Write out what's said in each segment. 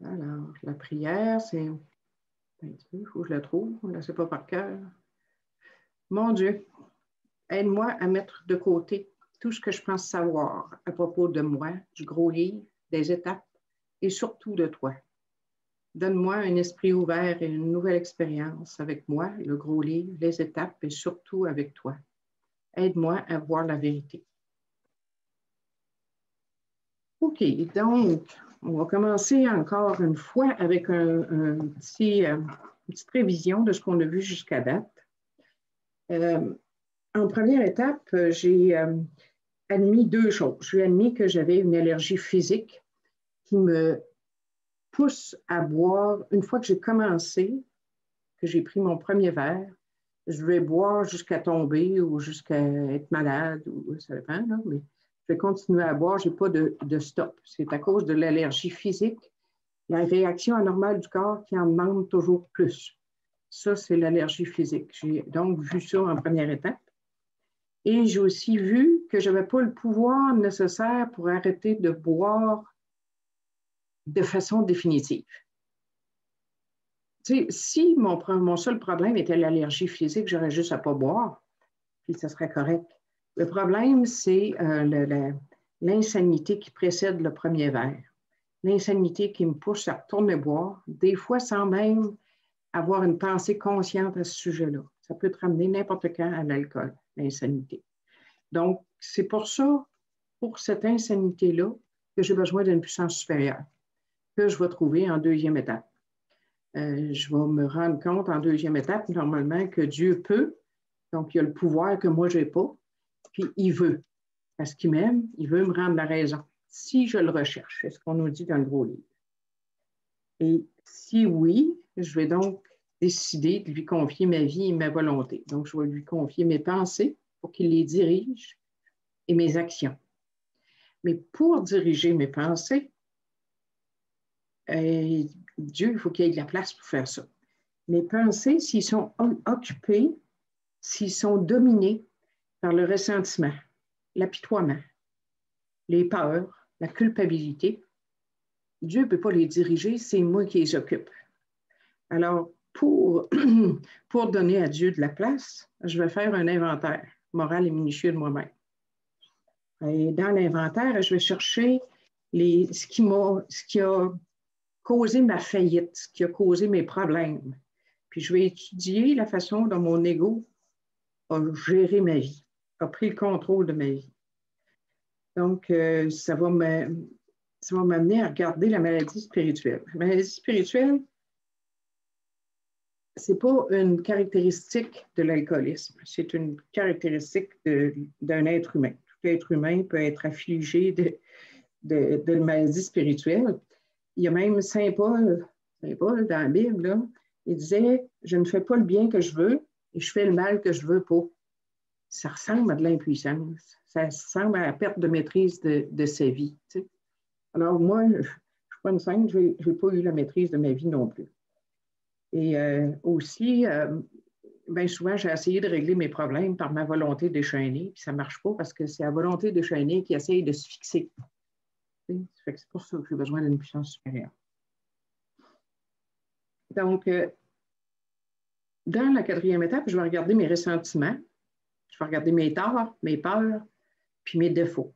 Alors, la prière, c'est... Il faut que je la trouve, je ne la sais pas par cœur. Mon Dieu, aide-moi à mettre de côté tout ce que je pense savoir à propos de moi, du gros livre, des étapes et surtout de toi. Donne-moi un esprit ouvert et une nouvelle expérience avec moi, le gros livre, les étapes et surtout avec toi. Aide-moi à voir la vérité. OK, donc, on va commencer encore une fois avec une petite révision de ce qu'on a vu jusqu'à date. En première étape, j'ai admis deux choses. J'ai admis que j'avais une allergie physique qui me pousse à boire. Une fois que j'ai commencé, que j'ai pris mon premier verre, je vais boire jusqu'à tomber ou jusqu'à être malade, ou ça dépend, là, mais je vais continuer à boire, je n'ai pas de stop. C'est à cause de l'allergie physique, la réaction anormale du corps qui en demande toujours plus. Ça, c'est l'allergie physique. J'ai donc vu ça en première étape. Et j'ai aussi vu que je n'avais pas le pouvoir nécessaire pour arrêter de boire de façon définitive. Tu sais, si mon seul problème était l'allergie physique, j'aurais juste à ne pas boire, puis ça serait correct. Le problème, c'est l'insanité qui précède le premier verre. L'insanité qui me pousse à retourner boire, des fois sans même avoir une pensée consciente à ce sujet-là. Ça peut te ramener n'importe quand à l'alcool, l'insanité. Donc, c'est pour ça, pour cette insanité-là, que j'ai besoin d'une puissance supérieure, que je vais trouver en deuxième étape. Je vais me rendre compte en deuxième étape, normalement, que Dieu peut, donc il a le pouvoir que moi, je n'ai pas, puis il veut, parce qu'il m'aime, il veut me rendre la raison, si je le recherche, c'est ce qu'on nous dit dans le gros livre. Et si oui, je vais donc décider de lui confier ma vie et ma volonté. Donc, je vais lui confier mes pensées pour qu'il les dirige et mes actions. Mais pour diriger mes pensées, Dieu, il faut qu'il y ait de la place pour faire ça. Mes pensées, s'ils sont occupés, s'ils sont dominés par le ressentiment, l'apitoiement, les peurs, la culpabilité, Dieu ne peut pas les diriger, c'est moi qui les occupe. Alors, pour donner à Dieu de la place, je vais faire un inventaire moral et minutieux de moi-même. Et dans l'inventaire, je vais chercher ce qui a causé ma faillite, ce qui a causé mes problèmes. Puis je vais étudier la façon dont mon ego a géré ma vie, a pris le contrôle de ma vie. Donc, ça va m'amener à regarder la maladie spirituelle. La maladie spirituelle, ce n'est pas une caractéristique de l'alcoolisme, c'est une caractéristique d'un être humain. Tout être humain peut être affligé de maladie spirituelle. Il y a même Saint Paul dans la Bible, là, il disait « Je ne fais pas le bien que je veux et je fais le mal que je veux pas ». Ça ressemble à de l'impuissance. Ça ressemble à la perte de maîtrise de sa vie. Tu sais. Alors moi, je ne suis pas une sainte, je n'ai pas eu la maîtrise de ma vie non plus. Et aussi, bien souvent, j'ai essayé de régler mes problèmes par ma volonté déchaînée, puis ça ne marche pas parce que c'est la volonté déchaînée qui essaye de se fixer. C'est pour ça que j'ai besoin d'une puissance supérieure. Donc, dans la quatrième étape, je vais regarder mes ressentiments, je vais regarder mes torts, mes peurs, puis mes défauts.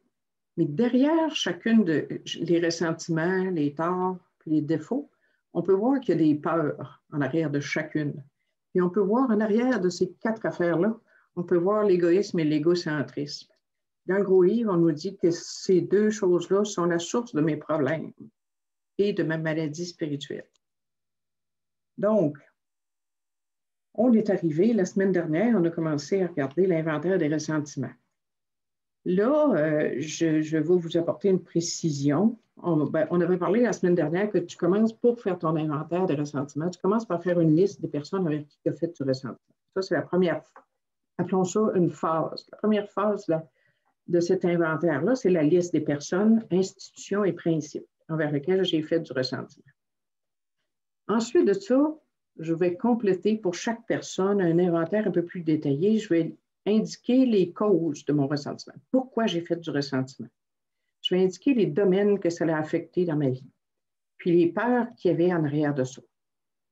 Mais derrière chacune les ressentiments, les torts, puis les défauts, on peut voir qu'il y a des peurs en arrière de chacune. Puis on peut voir en arrière de ces quatre affaires-là, on peut voir l'égoïsme et l'égocentrisme. Dans le gros livre, on nous dit que ces deux choses-là sont la source de mes problèmes et de ma maladie spirituelle. Donc, on est arrivé, la semaine dernière, on a commencé à regarder l'inventaire des ressentiments. Là, je vais vous apporter une précision. On avait parlé la semaine dernière que tu commences pour faire ton inventaire des ressentiments, tu commences par faire une liste des personnes avec qui tu as fait du ressentiment. Ça, c'est la première, appelons ça une phase. La première phase de cet inventaire-là, c'est la liste des personnes, institutions et principes envers lesquels j'ai fait du ressentiment. Ensuite de ça, je vais compléter pour chaque personne un inventaire un peu plus détaillé. Je vais indiquer les causes de mon ressentiment. Pourquoi j'ai fait du ressentiment? je vais indiquer les domaines que ça l'a affecté dans ma vie, puis les peurs qu'il y avait en arrière de ça,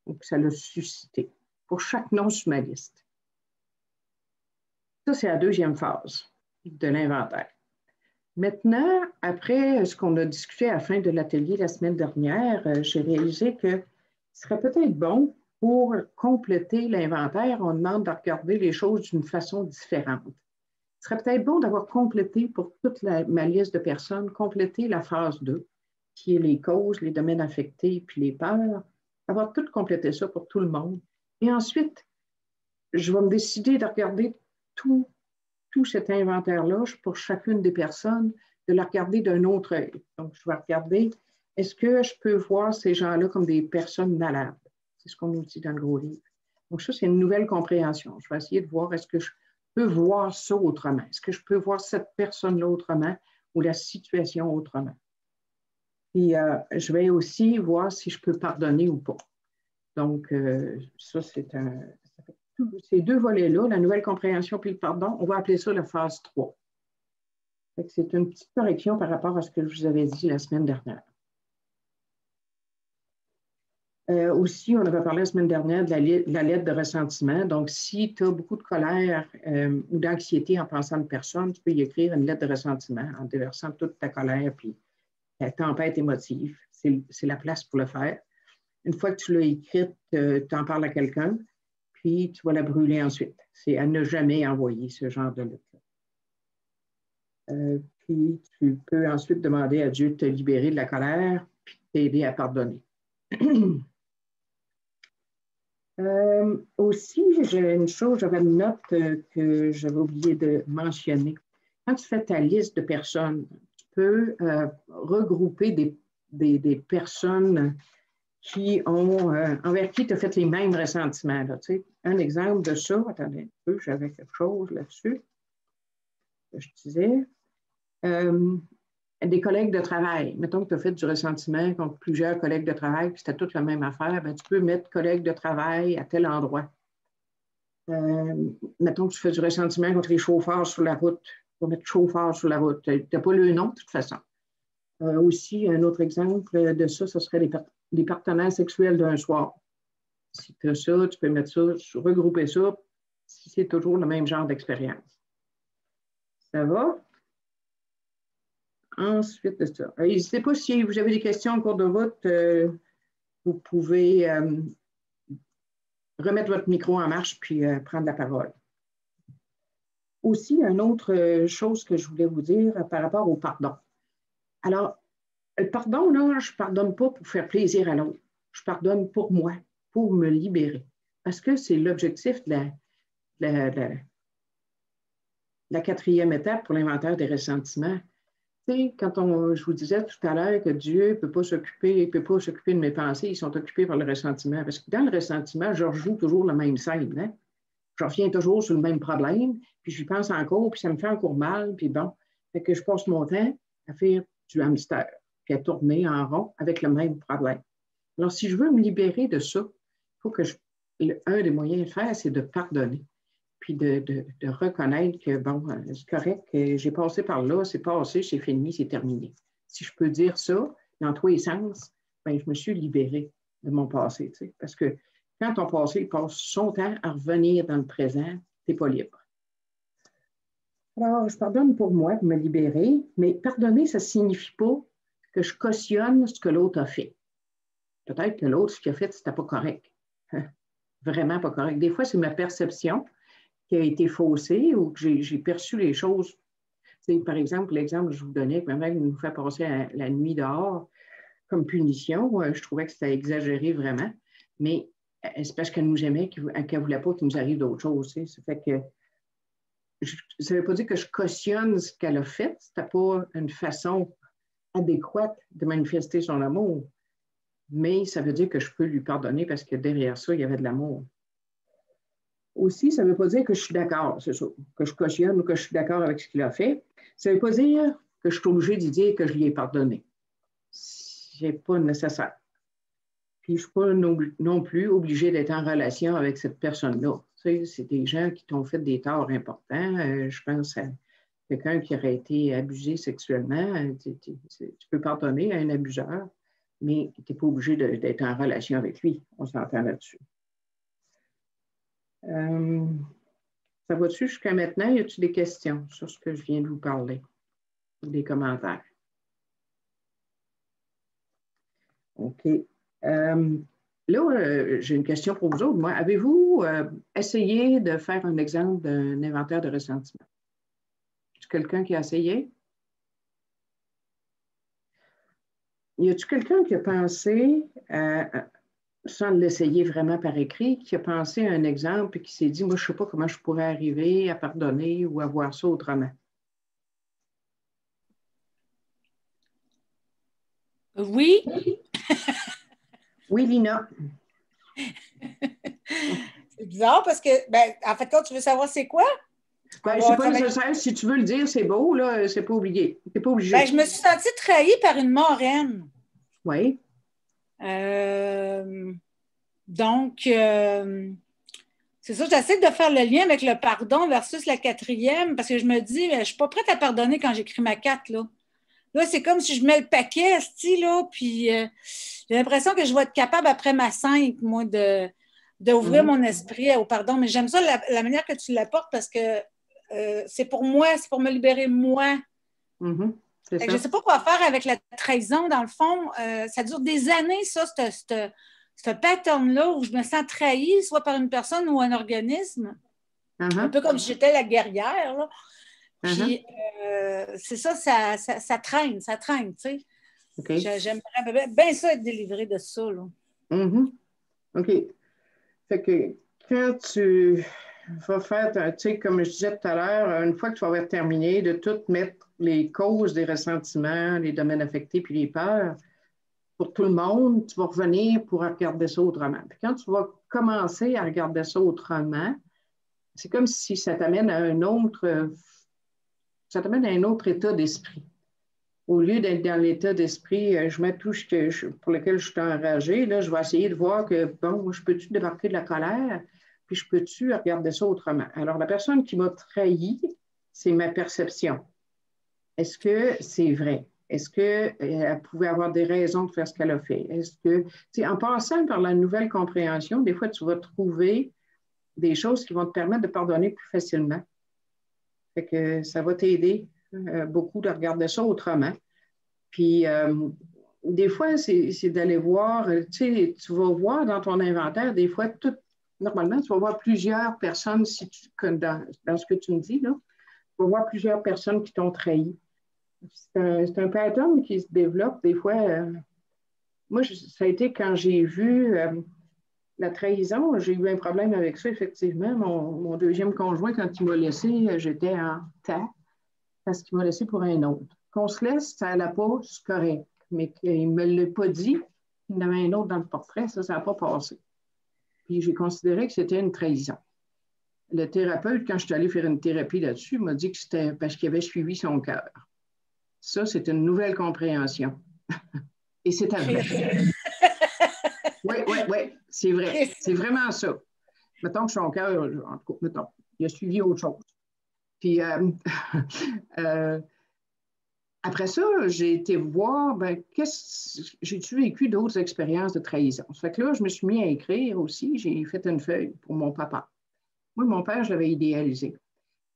ou que ça l'a suscité, pour chaque nom sur ma liste. Ça, c'est la deuxième phase de l'inventaire. Maintenant, après ce qu'on a discuté à la fin de l'atelier la semaine dernière, j'ai réalisé que ce serait peut-être bon pour compléter l'inventaire, on demande de regarder les choses d'une façon différente. Ce serait peut-être bon d'avoir complété pour toute ma liste de personnes, compléter la phase 2, qui est les causes, les domaines affectés, puis les peurs, avoir tout complété ça pour tout le monde. Et ensuite, je vais me décider de regarder tout cet inventaire-là pour chacune des personnes, de la regarder d'un autre œil. Donc, je vais regarder, est-ce que je peux voir ces gens-là comme des personnes malades? C'est ce qu'on nous dit dans le gros livre. Donc, ça, c'est une nouvelle compréhension. Je vais essayer de voir, est-ce que je peux voir ça autrement? Est-ce que je peux voir cette personne-là autrement ou la situation autrement? Et je vais aussi voir si je peux pardonner ou pas. Donc, ça, ces deux volets-là, la nouvelle compréhension puis le pardon, on va appeler ça la phase 3. C'est une petite correction par rapport à ce que je vous avais dit la semaine dernière. Aussi, on avait parlé la semaine dernière de la lettre de ressentiment. Donc, si tu as beaucoup de colère ou d'anxiété en pensant à une personne, tu peux y écrire une lettre de ressentiment en déversant toute ta colère puis ta tempête émotive. C'est la place pour le faire. Une fois que tu l'as écrite, tu en parles à quelqu'un, puis tu vas la brûler ensuite. C'est à ne jamais envoyer ce genre de lettre-là. Puis tu peux ensuite demander à Dieu de te libérer de la colère, puis de t'aider à pardonner. Aussi, j'ai une chose, j'avais une note que j'avais oublié de mentionner. Quand tu fais ta liste de personnes, tu peux regrouper des personnes qui ont, envers qui tu as fait les mêmes ressentiments. Là, tu sais. Un exemple de ça, attendez un peu, j'avais quelque chose là-dessus, que je disais. Des collègues de travail. Mettons que tu as fait du ressentiment contre plusieurs collègues de travail, puis c'était toute la même affaire, bien, tu peux mettre collègues de travail à tel endroit. Mettons que tu fais du ressentiment contre les chauffeurs sur la route. Tu vas mettre chauffeurs sur la route. Tu n'as pas le nom de toute façon. Aussi, un autre exemple de ça, ce serait les partenaires sexuels d'un soir. Si tu as ça, tu peux mettre ça, regrouper ça, si c'est toujours le même genre d'expérience. Ça va? Ensuite de ça. N'hésitez pas, si vous avez des questions en cours de route, vous pouvez remettre votre micro en marche puis prendre la parole. Aussi, une autre chose que je voulais vous dire par rapport au pardon. Alors, le pardon, là, je ne pardonne pas pour faire plaisir à l'autre. Je pardonne pour moi, pour me libérer. Parce que c'est l'objectif de la quatrième étape pour l'inventaire des ressentiments. Tu sais, quand je vous disais tout à l'heure que Dieu ne peut pas s'occuper de mes pensées, ils sont occupés par le ressentiment. Parce que dans le ressentiment, je rejoue toujours la même scène. Hein? Je reviens toujours sur le même problème, puis j'y pense encore, puis ça me fait encore mal, puis bon. Fait que je passe mon temps à faire du hamster, puis à tourner en rond avec le même problème. Alors, si je veux me libérer de ça, il faut que un des moyens de faire, c'est de pardonner. Puis de reconnaître que, bon, c'est correct, j'ai passé par là, c'est passé, c'est fini, c'est terminé. Si je peux dire ça, dans tous les sens, bien, je me suis libérée de mon passé, tu sais, parce que quand ton passé passe son temps à revenir dans le présent, tu n'es pas libre. Alors, je pardonne pour moi, pour me libérer, mais pardonner, ça ne signifie pas que je cautionne ce que l'autre a fait. Peut-être que l'autre, ce qu'il a fait, ce n'était pas correct. Vraiment pas correct. Des fois, c'est ma perception qui a été faussée ou que j'ai perçu les choses. C'est, par exemple, l'exemple que je vous donnais, que ma mère nous fait passer la nuit dehors comme punition, je trouvais que c'était exagéré vraiment, mais c'est parce qu'elle nous aimait, qu'elle ne voulait pas qu'il nous arrive d'autres choses. Ça fait que ça ne veut pas dire que je cautionne ce qu'elle a fait, ce n'était pas une façon adéquate de manifester son amour, mais ça veut dire que je peux lui pardonner parce que derrière ça, il y avait de l'amour. Aussi, ça ne veut pas dire que je suis d'accord, c'est ça, que je cautionne ou que je suis d'accord avec ce qu'il a fait. Ça ne veut pas dire que je suis obligée d'y dire que je lui ai pardonné. Ce n'est pas nécessaire. Puis, je ne suis pas non plus obligée d'être en relation avec cette personne-là. Tu sais, c'est des gens qui t'ont fait des torts importants. Je pense à quelqu'un qui aurait été abusé sexuellement, tu peux pardonner à un abuseur, mais tu n'es pas obligé d'être en relation avec lui. On s'entend là-dessus. Ça va-tu jusqu'à maintenant? Y a-t-il des questions sur ce que je viens de vous parler? Ou des commentaires? OK. Là, j'ai une question pour vous autres. Moi, avez-vous essayé de faire un exemple d'un inventaire de ressentiment? Est-ce quelqu'un qui a essayé? Y a-t-il quelqu'un qui a pensé, sans l'essayer vraiment par écrit, qui a pensé à un exemple et qui s'est dit, moi, je ne sais pas comment je pourrais arriver à pardonner ou à voir ça autrement? Oui. Oui, Lina. C'est bizarre parce que, ben, en fait, quand tu veux savoir c'est quoi? Ben, c'est pas nécessaire. Si tu veux le dire, c'est beau, là, c'est pas obligé. T'es pas obligé. Ben, je me suis sentie trahie par une moraine. Oui. Donc, c'est ça, j'essaie de faire le lien avec le pardon versus la quatrième, parce que je me dis, je ne suis pas prête à pardonner quand j'écris ma 4, là. Là, c'est comme si je mets le paquet, là, puis j'ai l'impression que je vais être capable, après ma 5, moi, d'ouvrir mon esprit au pardon. Mais j'aime ça, la manière que tu l'apportes, parce que c'est pour moi, c'est pour me libérer moi. Je ne sais pas quoi faire avec la trahison, dans le fond. Ça dure des années, ça, ce pattern-là, où je me sens trahie, soit par une personne ou un organisme. Un peu comme si j'étais la guerrière, là. Puis, c'est ça, ça traîne, tu sais. Okay. J'aimerais bien ça être délivrée de ça, là. OK. Fait que quand tu vas faire, tu sais, comme je disais tout à l'heure, une fois que tu vas avoir terminé de tout mettre les causes des ressentiments, les domaines affectés puis les peurs, pour tout le monde, tu vas revenir pour regarder ça autrement. Puis quand tu vas commencer à regarder ça autrement, c'est comme si ça t'amène à un autre état d'esprit. Au lieu d'être dans l'état d'esprit, je mets tout pour lequel je suis enragée, là, je vais essayer de voir que, bon, je peux-tu débarquer de la colère, puis je peux-tu regarder ça autrement. Alors, la personne qui m'a trahi, c'est ma perception. Est-ce que c'est vrai? Est-ce qu'elle pouvait avoir des raisons de faire ce qu'elle a fait? Est-ce que, en passant par la nouvelle compréhension, des fois, tu vas trouver des choses qui vont te permettre de pardonner plus facilement. Fait que ça va t'aider beaucoup de regarder ça autrement. Puis, des fois, c'est d'aller voir, tu vas voir dans ton inventaire, des fois, normalement, tu vas voir plusieurs personnes, dans ce que tu me dis, là, tu vas voir plusieurs personnes qui t'ont trahi. C'est un pattern qui se développe. Des fois, moi, ça a été quand j'ai vu la trahison, j'ai eu un problème avec ça, effectivement. Mon deuxième conjoint, quand il m'a laissé, j'étais en tas parce qu'il m'a laissé pour un autre. Qu'on se laisse, ça n'allait pas, c'est correct. Mais qu'il ne me l'a pas dit, il y en avait un autre dans le portrait, ça n'a pas passé. Puis j'ai considéré que c'était une trahison. Le thérapeute, quand je suis allée faire une thérapie là-dessus, m'a dit que c'était parce qu'il avait suivi son cœur. Ça, c'est une nouvelle compréhension. Et c'est vrai. Oui, c'est vrai. C'est vraiment ça. Mettons que son cœur, en tout cas, mettons, il a suivi autre chose. Puis, après ça, j'ai été voir, j'ai-tu vécu d'autres expériences de trahison? Ça fait que là, je me suis mis à écrire aussi. J'ai fait une feuille pour mon papa. Moi, mon père, je l'avais idéalisé.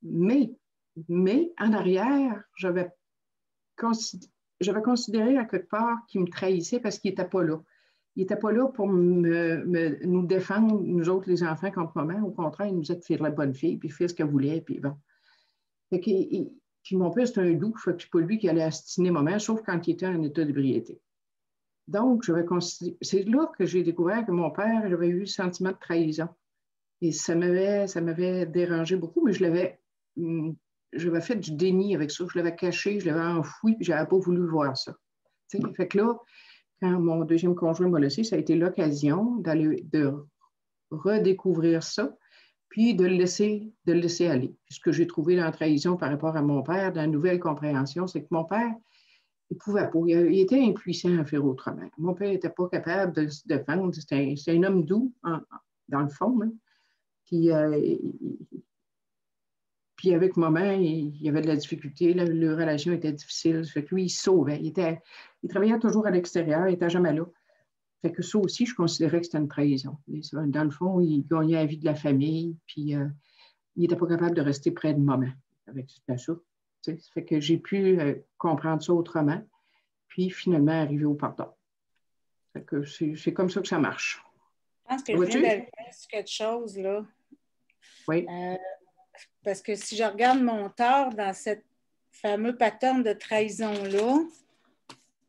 Mais en arrière, j'avais considéré à quelque part qu'il me trahissait parce qu'il n'était pas là. Il n'était pas là pour nous défendre, nous autres, les enfants, contre maman. Au contraire, il nous disait de faire la bonne fille, puis faire ce qu'elle voulait, puis bon. Fait que, puis mon père, c'est un doux, fait que c'est pas lui qui allait astiner maman, sauf quand il était en état d'ébriété. Donc, c'est là que j'ai découvert que mon père avait eu le sentiment de trahison. Et ça m'avait dérangé beaucoup, mais j'avais fait du déni avec ça. Je l'avais caché, je l'avais enfoui, puis je n'avais pas voulu voir ça. T'sais, fait que là, quand mon deuxième conjoint m'a laissé, ça a été l'occasion de redécouvrir ça, puis de le laisser aller. Puis ce que j'ai trouvé dans la trahison par rapport à mon père, dans la nouvelle compréhension, c'est que mon père, il ne pouvait pas. Il était impuissant à faire autrement. Mon père n'était pas capable de se défendre. C'était un homme doux, dans le fond. Hein. Puis, Puis avec maman, il y avait de la difficulté, la relation était difficile. Ça fait que lui, il se sauvait. Il travaillait toujours à l'extérieur, il n'était jamais là. Fait que ça aussi, je considérais que c'était une trahison. Dans le fond, il gagnait la vie de la famille, puis il n'était pas capable de rester près de maman. C'était ça. Ça fait que j'ai pu comprendre ça autrement, puis finalement arriver au pardon. Fait que c'est comme ça que ça marche. Je pense que je viens d'arriver sur quelque chose, là. Oui. Parce que si je regarde mon tort dans cette fameux pattern de trahison-là,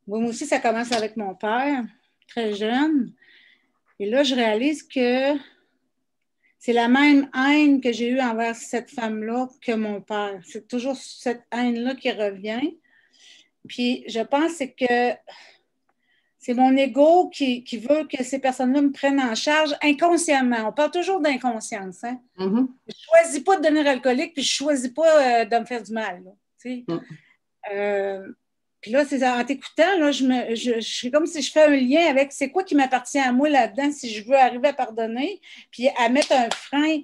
moi aussi, ça commence avec mon père, très jeune. Et là, je réalise que c'est la même haine que j'ai eue envers cette femme-là que mon père. C'est toujours cette haine-là qui revient. Puis, je pense que c'est mon ego qui veut que ces personnes-là me prennent en charge inconsciemment. On parle toujours d'inconscience. Hein? Mm-hmm. Je ne choisis pas de devenir alcoolique, puis je ne choisis pas de me faire du mal. Puis là, c'est en t'écoutant, là, c'est comme si je fais un lien avec c'est quoi qui m'appartient à moi là-dedans si je veux arriver à pardonner, puis à mettre un frein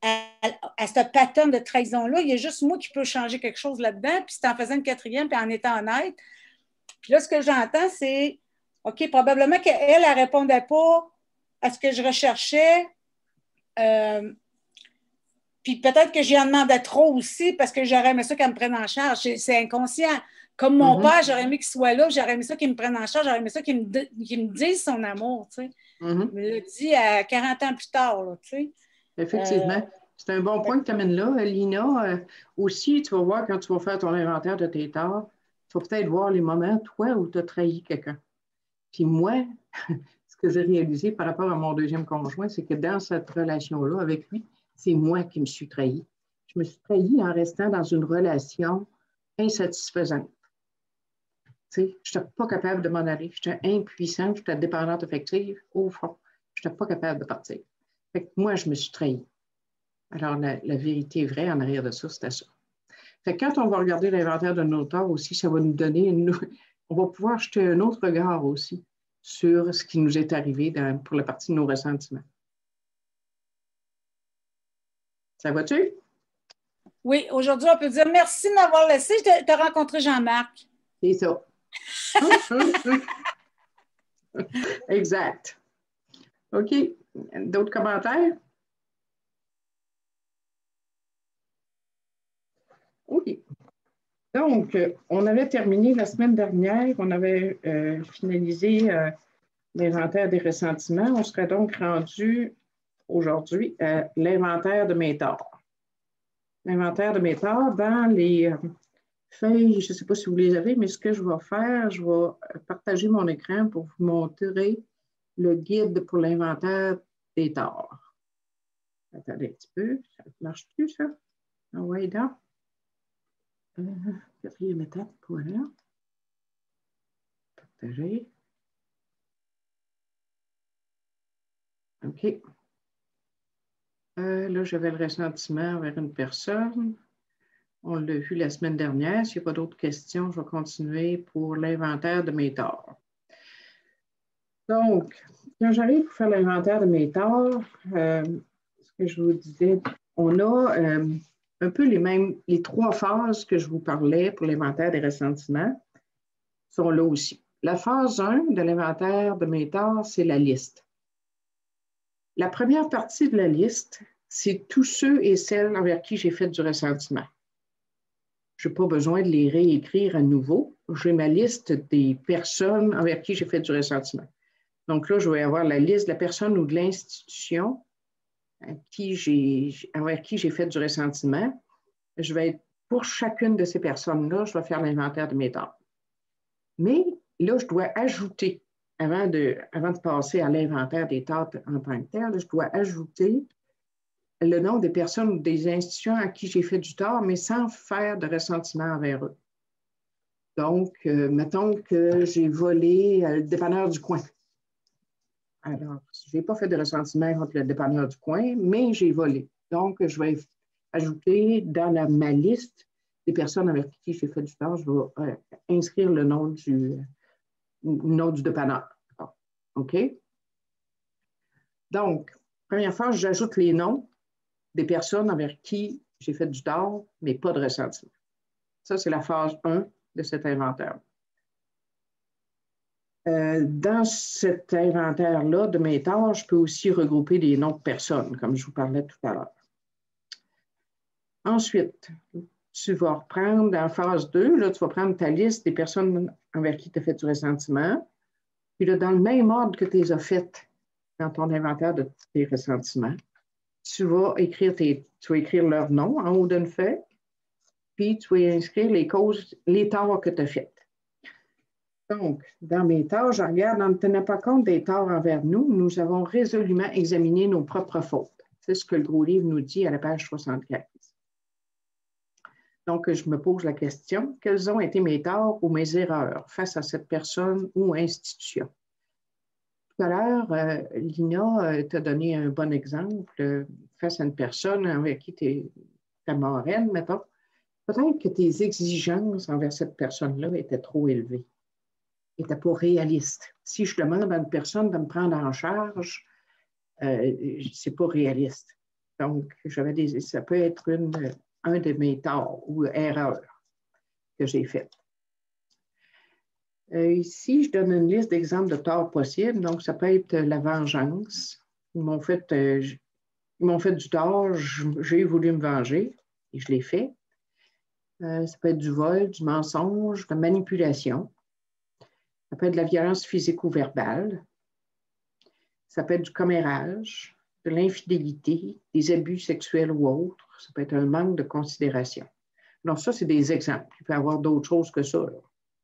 à ce pattern de trahison-là. Il y a juste moi qui peux changer quelque chose là-dedans, puis c'est en faisant une quatrième, puis en étant honnête. Puis là, ce que j'entends, c'est OK, probablement qu'elle ne répondait pas à ce que je recherchais. Puis peut-être que j'y en demandais trop aussi parce que j'aurais aimé ça qu'elle me prenne en charge. C'est inconscient. Comme mon père, j'aurais aimé qu'il soit là, j'aurais aimé ça qu'il me prenne en charge, j'aurais aimé ça qu'il me dise son amour. Tu sais. Il me l'a dit à 40 ans plus tard. Là, tu sais. Effectivement. C'est un bon point que tu amènes là, Lina. Aussi, tu vas voir quand tu vas faire ton inventaire de tes torts, tu vas peut-être voir les moments, toi, où tu as trahi quelqu'un. Puis moi, ce que j'ai réalisé par rapport à mon deuxième conjoint, c'est que dans cette relation-là, avec lui, c'est moi qui me suis trahi. Je me suis trahi en restant dans une relation insatisfaisante. Tu sais, je n'étais pas capable de m'en aller. J'étais impuissante, j'étais dépendante affective. Au fond, je n'étais pas capable de partir. Fait que moi, je me suis trahi. Alors, la vérité vraie en arrière de ça, c'était ça. Fait que quand on va regarder l'inventaire de nos torts aussi, ça va nous donner on va pouvoir jeter un autre regard aussi sur ce qui nous est arrivé pour la partie de nos ressentiments. Ça va-tu? Oui, aujourd'hui, on peut dire merci de m'avoir laissé te rencontrer Jean-Marc. C'est ça. Exact. OK. D'autres commentaires? OK. Donc, on avait terminé la semaine dernière, on avait finalisé l'inventaire des ressentiments. On serait donc rendu aujourd'hui à l'inventaire de mes torts. L'inventaire de mes torts dans les feuilles, je ne sais pas si vous les avez, mais ce que je vais faire, je vais partager mon écran pour vous montrer le guide pour l'inventaire des torts. Attendez un petit peu, ça marche-tu ça? Ah oui, donc. Quatrième étape, voilà. Partager. OK. Là, j'avais le ressentiment vers une personne. On l'a vu la semaine dernière. S'il n'y a pas d'autres questions, je vais continuer pour l'inventaire de mes torts. Donc, quand j'arrive pour faire l'inventaire de mes torts, ce que je vous disais, on a un peu les trois phases que je vous parlais pour l'inventaire des ressentiments sont là aussi. La phase 1 de l'inventaire de mes torts, c'est la liste. La première partie de la liste, c'est tous ceux et celles envers qui j'ai fait du ressentiment. Je n'ai pas besoin de les réécrire à nouveau. J'ai ma liste des personnes envers qui j'ai fait du ressentiment. Donc là, je vais avoir la liste de la personne ou de l'institution envers qui j'ai fait du ressentiment. Je vais être, pour chacune de ces personnes-là, je vais faire l'inventaire de mes torts. Mais là, je dois ajouter, avant de passer à l'inventaire des torts en tant que tel, je dois ajouter le nom des personnes ou des institutions à qui j'ai fait du tort, mais sans faire de ressentiment envers eux. Donc, mettons que j'ai volé le dépanneur du coin. Alors, je n'ai pas fait de ressentiment contre le dépanneur du coin, mais j'ai volé. Donc, je vais ajouter dans ma liste des personnes avec qui j'ai fait du tort, je vais inscrire le nom du dépanneur. OK? Donc, première fois, j'ajoute les noms des personnes envers qui J'ai fait du tort, mais pas de ressentiment. Ça, c'est la phase 1 de cet inventaire. Dans cet inventaire-là de mes torts, je peux aussi regrouper des noms de personnes, comme je vous parlais tout à l'heure. Ensuite, tu vas reprendre en phase 2, là, tu vas prendre ta liste des personnes envers qui tu as fait du ressentiment. Puis là, dans le même ordre que tu les as faites dans ton inventaire de tes ressentiments, tu vas écrire leur nom en haut d'une feuille, puis tu vas inscrire les causes, les torts que tu as faits. Donc, dans mes torts, je regarde, en ne tenant pas compte des torts envers nous, nous avons résolument examiné nos propres fautes. C'est ce que le gros livre nous dit à la page 75. Donc, je me pose la question, quels ont été mes torts ou mes erreurs face à cette personne ou institution? Tout à l'heure, Lina t'a donné un bon exemple face à une personne avec qui tu es ta marraine, mettons. Peut-être que tes exigences envers cette personne-là étaient trop élevées, n'étaient pas réalistes. Si je demande à une personne de me prendre en charge, c'est pas réaliste. Donc, ça peut être un de mes torts ou erreurs que j'ai faites. Ici, je donne une liste d'exemples de torts possibles. Donc, ça peut être la vengeance. Ils m'ont fait du tort, j'ai voulu me venger et je l'ai fait. Ça peut être du vol, du mensonge, de la manipulation. Ça peut être de la violence physique ou verbale. Ça peut être du commérage, de l'infidélité, des abus sexuels ou autres. Ça peut être un manque de considération. Alors, ça, c'est des exemples. Il peut y avoir d'autres choses que ça, là.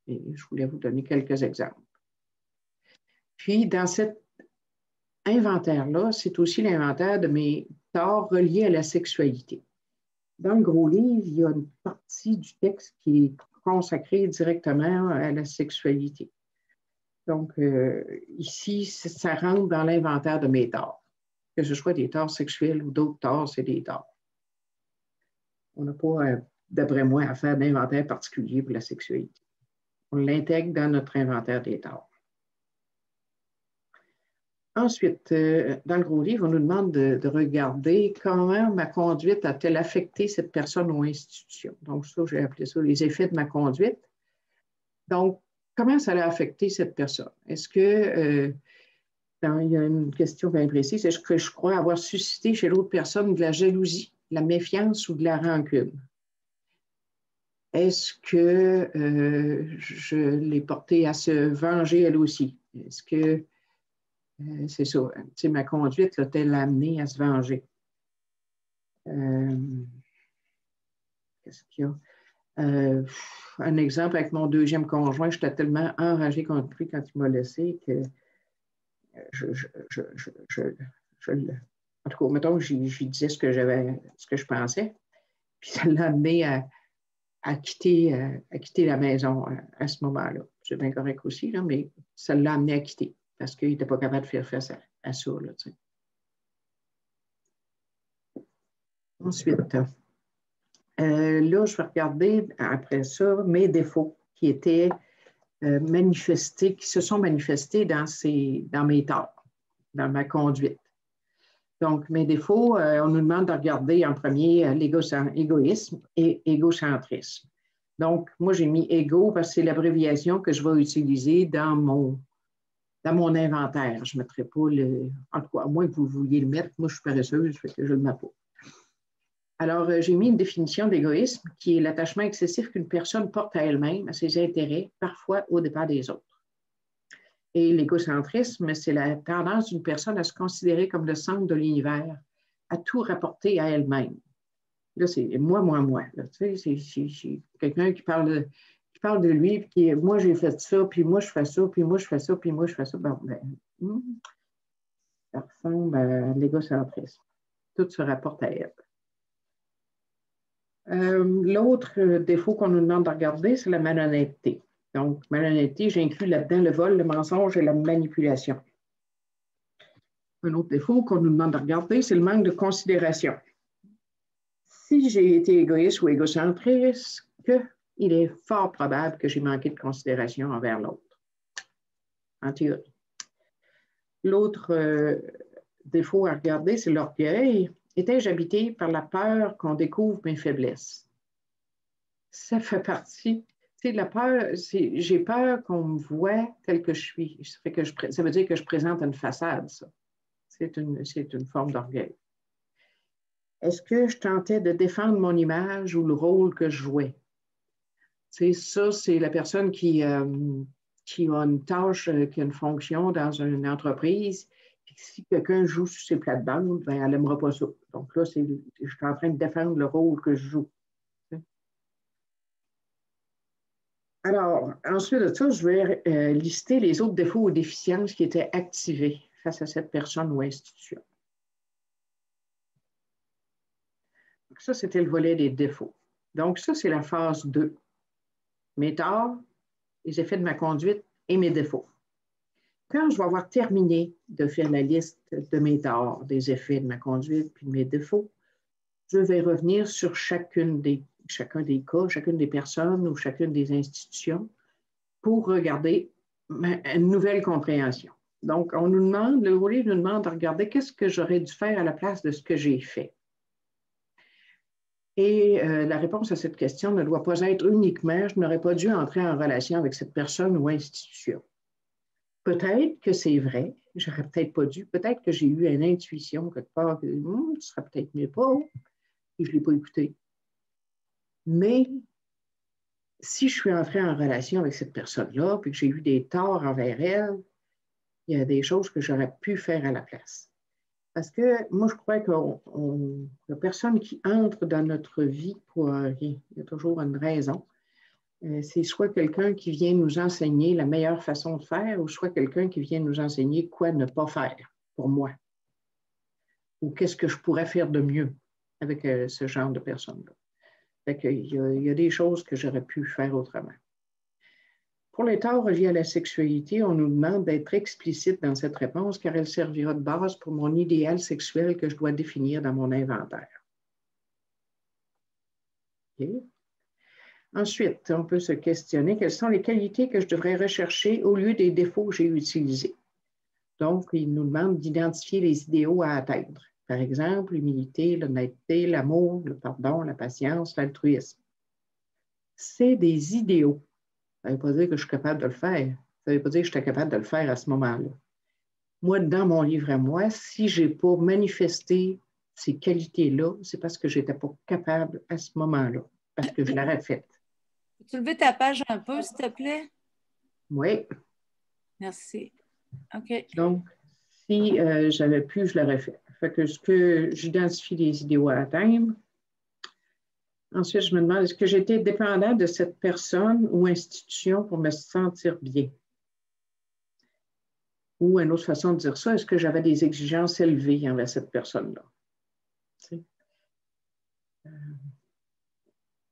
Et je voulais vous donner quelques exemples. Puis, dans cet inventaire-là, c'est aussi l'inventaire de mes torts reliés à la sexualité. Dans le gros livre, il y a une partie du texte qui est consacrée directement à la sexualité. Donc, ici, ça rentre dans l'inventaire de mes torts. Que ce soit des torts sexuels ou d'autres torts, c'est des torts. On n'a pas, d'après moi, à faire d'inventaire particulier pour la sexualité. On l'intègre dans notre inventaire des torts. Ensuite, dans le gros livre, on nous demande de regarder comment ma conduite a-t-elle affecté cette personne ou institution. Donc, ça, j'ai appelé ça les effets de ma conduite. Donc, comment ça a affecté cette personne? Est-ce que, il y a une question bien précise, est-ce que je crois avoir suscité chez l'autre personne de la jalousie, de la méfiance ou de la rancune? Est-ce que je l'ai portée à se venger elle aussi? Est-ce que c'est ça, tu sais, ma conduite l'a-t-elle amenée à se venger? Qu'est-ce qu'il y a? Un exemple avec mon deuxième conjoint, j'étais tellement enragée contre lui quand il m'a laissé que en tout cas, mettons, j'y disais ce que je pensais, puis ça l'a amené à quitter la maison à ce moment-là. C'est bien correct aussi, là, mais ça l'a amené à quitter parce qu'il n'était pas capable de faire face à ça. Là, tu sais. Ensuite, là, je vais regarder après ça mes défauts qui étaient manifestés, qui se sont manifestés dans mes torts, dans ma conduite. Donc, mes défauts, on nous demande de regarder en premier l'égoïsme et égocentrisme. Donc, moi, j'ai mis égo parce que c'est l'abréviation que je vais utiliser dans mon inventaire. Je ne mettrai pas en tout cas, à moins que vous vouliez le mettre, moi, je suis paresseuse, fait que je ne le mets pas. Alors, j'ai mis une définition d'égoïsme qui est l'attachement excessif qu'une personne porte à elle-même, à ses intérêts, parfois au départ des autres. Et l'égocentrisme, c'est la tendance d'une personne à se considérer comme le centre de l'univers, à tout rapporter à elle-même. Là, c'est moi. Là, tu sais, c'est quelqu'un qui parle de lui, puis qui moi, j'ai fait ça, puis moi, je fais ça, puis moi, je fais ça, puis moi, je fais ça. Bon, ça ressemble à l'égocentrisme. Tout se rapporte à elle. L'autre défaut qu'on nous demande de regarder, c'est la malhonnêteté. Donc, malhonnêteté, j'inclus là-dedans le vol, le mensonge et la manipulation. Un autre défaut qu'on nous demande de regarder, c'est le manque de considération. Si j'ai été égoïste ou égocentriste, il est fort probable que j'ai manqué de considération envers l'autre, en théorie. L'autre défaut à regarder, c'est l'orgueil. étais-je habitée par la peur qu'on découvre mes faiblesses? Ça fait partie, tu sais, la peur, j'ai peur qu'on me voie tel que je suis. Ça veut dire que je présente une façade, ça. C'est une forme d'orgueil. Est-ce que je tentais de défendre mon image ou le rôle que je jouais? Tu sais, ça, c'est la personne qui a une tâche, qui a une fonction dans une entreprise. Puis si quelqu'un joue sur ses plates-bandes, ben, elle n'aimera pas ça. Donc là, je suis en train de défendre le rôle que je joue. Alors, ensuite de ça, je vais lister les autres défauts ou déficiences qui étaient activés face à cette personne ou institution. Donc, ça, c'était le volet des défauts. Donc, ça, c'est la phase 2. Mes torts, les effets de ma conduite et mes défauts. Quand je vais avoir terminé de faire la liste de mes torts, des effets de ma conduite puis de mes défauts, je vais revenir sur chacun des cas, chacune des personnes ou chacune des institutions pour regarder une nouvelle compréhension. Donc, le livre nous demande de regarder qu'est-ce que j'aurais dû faire à la place de ce que j'ai fait. Et la réponse à cette question ne doit pas être uniquement « je n'aurais pas dû entrer en relation avec cette personne ou institution ». Peut-être que c'est vrai, j'aurais peut-être pas dû, peut-être que j'ai eu une intuition quelque part que ce serait peut-être mieux pas, et je ne l'ai pas écouté. Mais si je suis entrée en relation avec cette personne-là, puis que j'ai eu des torts envers elle, il y a des choses que j'aurais pu faire à la place. Parce que moi, je crois qu'il n'y a personne qui entre dans notre vie pour rien. Il y a toujours une raison. C'est soit quelqu'un qui vient nous enseigner la meilleure façon de faire, ou soit quelqu'un qui vient nous enseigner quoi ne pas faire pour moi. Ou qu'est-ce que je pourrais faire de mieux avec ce genre de personnes-là. Fait qu'il y a des choses que j'aurais pu faire autrement. Pour les torts reliés à la sexualité, on nous demande d'être explicite dans cette réponse car elle servira de base pour mon idéal sexuel que je dois définir dans mon inventaire. Okay. Ensuite, on peut se questionner quelles sont les qualités que je devrais rechercher au lieu des défauts que j'ai utilisés. Donc, il nous demande d'identifier les idéaux à atteindre. Par exemple, l'humilité, l'honnêteté, l'amour, le pardon, la patience, l'altruisme. C'est des idéaux. Ça ne veut pas dire que je suis capable de le faire. Ça ne veut pas dire que j'étais capable de le faire à ce moment-là. Moi, dans mon livre à moi, si je n'ai pas manifesté ces qualités-là, c'est parce que je n'étais pas capable à ce moment-là, parce que je l'aurais faite. Peux-tu lever ta page un peu, s'il te plaît? Oui. Merci. OK. Donc, si j'avais pu, je l'aurais fait. Fait que j'identifie les idéaux à atteindre. Ensuite, je me demande, est-ce que j'étais dépendant de cette personne ou institution pour me sentir bien? Ou une autre façon de dire ça, est-ce que j'avais des exigences élevées envers cette personne-là?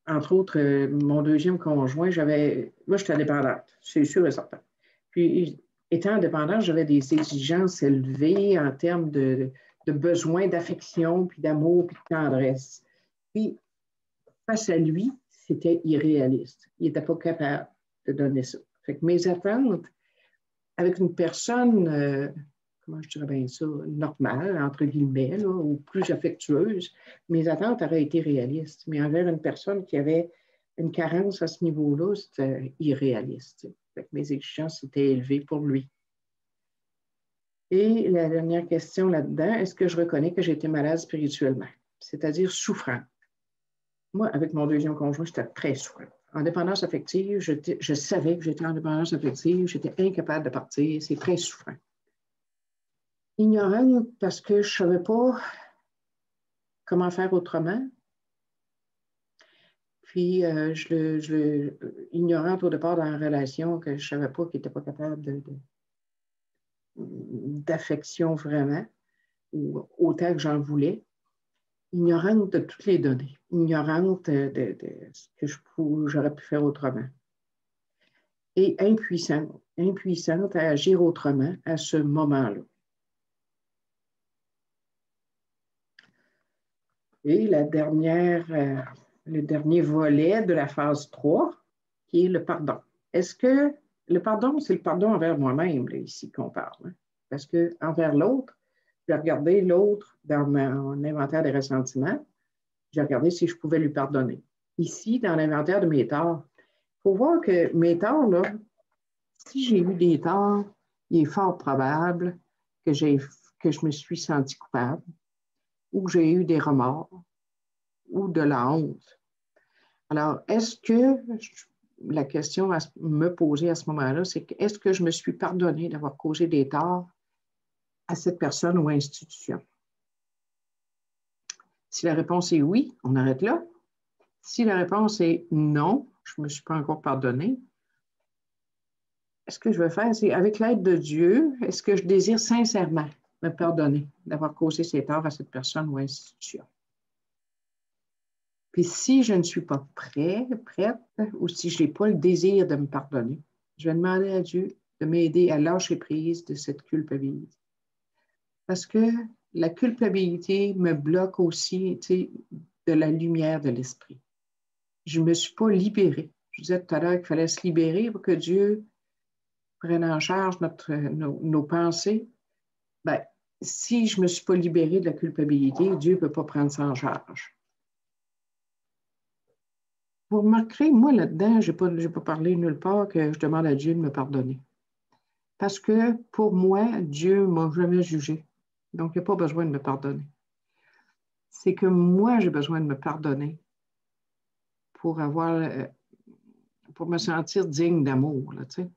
Entre autres, mon deuxième conjoint, moi, j'étais indépendante, c'est sûr et certain. Puis, étant indépendante, j'avais des exigences élevées en termes de besoins d'affection, puis d'amour, puis de tendresse. Puis, face à lui, c'était irréaliste. Il n'était pas capable de donner ça. Fait que mes attentes, avec une personne, comment je dirais bien ça, normale, entre guillemets, là, ou plus affectueuse, mes attentes auraient été réalistes. Mais envers une personne qui avait une carence à ce niveau-là, c'était irréaliste. Fait que mes exigences étaient élevées pour lui. Et la dernière question là-dedans, est-ce que je reconnais que j'ai été malade spirituellement, c'est-à-dire souffrante? Moi, avec mon deuxième conjoint, j'étais très souffrante. En dépendance affective, je savais que j'étais en dépendance affective, j'étais incapable de partir, c'est très souffrant. Ignorante parce que je ne savais pas comment faire autrement. Puis, ignorante au départ dans la relation, que je ne savais pas qu'il n'était pas capable d'affection vraiment, ou autant que j'en voulais. Ignorante de toutes les données, ignorante de ce que j'aurais pu faire autrement. Et impuissante à agir autrement à ce moment-là. Et le dernier volet de la phase 3, qui est le pardon. Est-ce que le pardon, c'est le pardon envers moi-même, là, ici qu'on parle, hein? Parce qu'envers l'autre, J'ai regardé l'autre dans mon inventaire des ressentiments. J'ai regardé si je pouvais lui pardonner. Ici, dans l'inventaire de mes torts, il faut voir que mes torts, là, si j'ai eu des torts, il est fort probable que je me suis sentie coupable ou que j'ai eu des remords ou de la honte. Alors, la question à me poser à ce moment-là, c'est est-ce que je me suis pardonné d'avoir causé des torts à cette personne ou institution? Si la réponse est oui, on arrête là. Si la réponse est non, je ne me suis pas encore pardonné, ce que je veux faire, c'est avec l'aide de Dieu, est-ce que je désire sincèrement me pardonner d'avoir causé ces torts à cette personne ou institution? Puis si je ne suis pas prête, ou si je n'ai pas le désir de me pardonner, je vais demander à Dieu de m'aider à lâcher prise de cette culpabilité. Parce que la culpabilité me bloque aussi, de la lumière de l'esprit. Je ne me suis pas libérée. Je disais tout à l'heure qu'il fallait se libérer pour que Dieu prenne en charge nos pensées. Bien, si je ne me suis pas libérée de la culpabilité, Dieu ne peut pas prendre ça en charge. Vous remarquerez, moi, là-dedans, je n'ai pas parlé nulle part que je demande à Dieu de me pardonner. Parce que, pour moi, Dieu ne m'a jamais jugé. Donc, il n'y a pas besoin de me pardonner. C'est que moi, j'ai besoin de me pardonner pour me sentir digne d'amour, là, tu sais.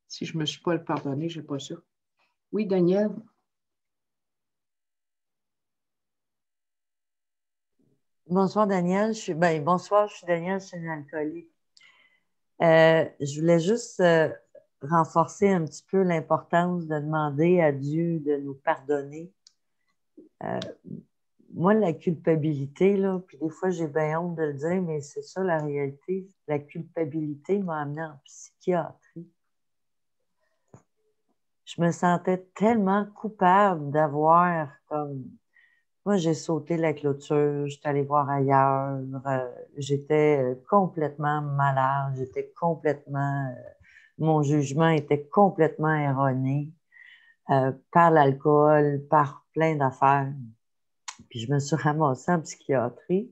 Si je ne me suis pas pardonné, je n'ai pas ça. Oui, Daniel? Bonsoir, Daniel. Bonsoir, je suis Daniel, je suis une alcoolique. Je voulais juste renforcer un petit peu l'importance de demander à Dieu de nous pardonner. Moi, la culpabilité, là, puis des fois, j'ai bien honte de le dire, mais c'est ça la réalité. La culpabilité m'a amenée en psychiatrie. Je me sentais tellement coupable d'avoir comme... Moi, j'ai sauté la clôture, j'étais allée voir ailleurs, j'étais complètement malade, mon jugement était complètement erroné par l'alcool, par plein d'affaires. Puis je me suis ramassée en psychiatrie.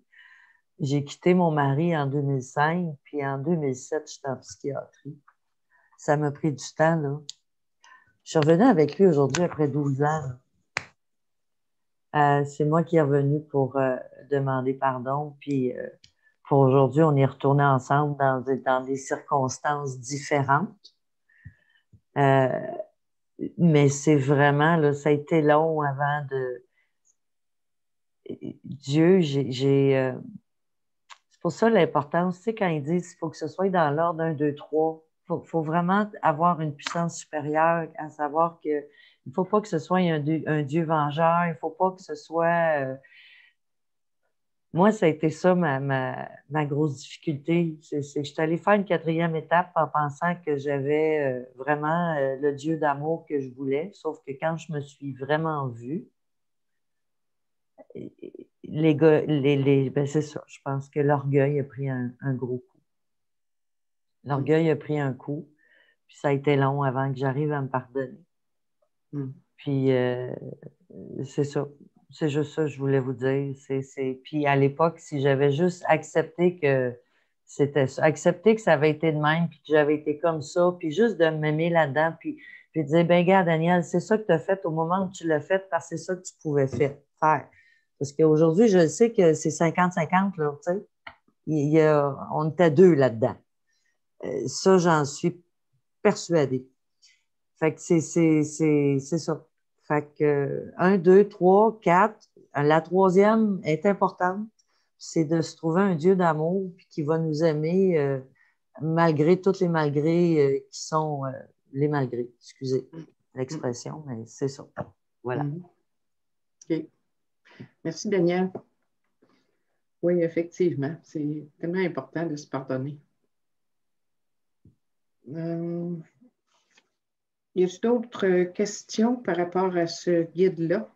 J'ai quitté mon mari en 2005, puis en 2007, j'étais en psychiatrie. Ça m'a pris du temps, là. Je suis revenue avec lui aujourd'hui après 12 ans, là. C'est moi qui est revenue pour demander pardon. Puis pour aujourd'hui, on est retourné ensemble dans des circonstances différentes. Mais c'est vraiment, là, ça a été long avant de... Dieu, c'est pour ça l'importance, tu sais, quand ils disent qu'il faut que ce soit dans l'ordre 1, 2, 3, il faut vraiment avoir une puissance supérieure, à savoir que il ne faut pas que ce soit un Dieu vengeur, il ne faut pas que ce soit... Moi, ça a été ça ma grosse difficulté. C'est que je suis allée faire une 4e étape en pensant que j'avais vraiment le Dieu d'amour que je voulais, sauf que quand je me suis vraiment vue, c'est ça, je pense que l'orgueil a pris un gros coup. L'orgueil a pris un coup, puis ça a été long avant que j'arrive à me pardonner. Puis c'est ça. C'est juste ça que je voulais vous dire. Puis à l'époque, si j'avais juste accepté que c'était ça, accepté que ça avait été de même, puis que j'avais été comme ça, puis juste de m'aimer là-dedans, puis de dire, ben gars, Daniel, c'est ça que tu as fait au moment où tu l'as fait, parce que c'est ça que tu pouvais faire. Parce qu'aujourd'hui, je sais que c'est 50-50, là, tu sais. On était 2 là-dedans. Ça, j'en suis persuadée. Fait que c'est ça. Fait que 1, 2, 3, 4. La 3e est importante. C'est de se trouver un Dieu d'amour puis qui va nous aimer malgré tous les malgrés qui sont les malgrés. Excusez l'expression, mais c'est ça. Voilà. OK. Merci, Daniel. Oui, effectivement, c'est tellement important de se pardonner. Y a-t-il d'autres questions par rapport à ce guide-là?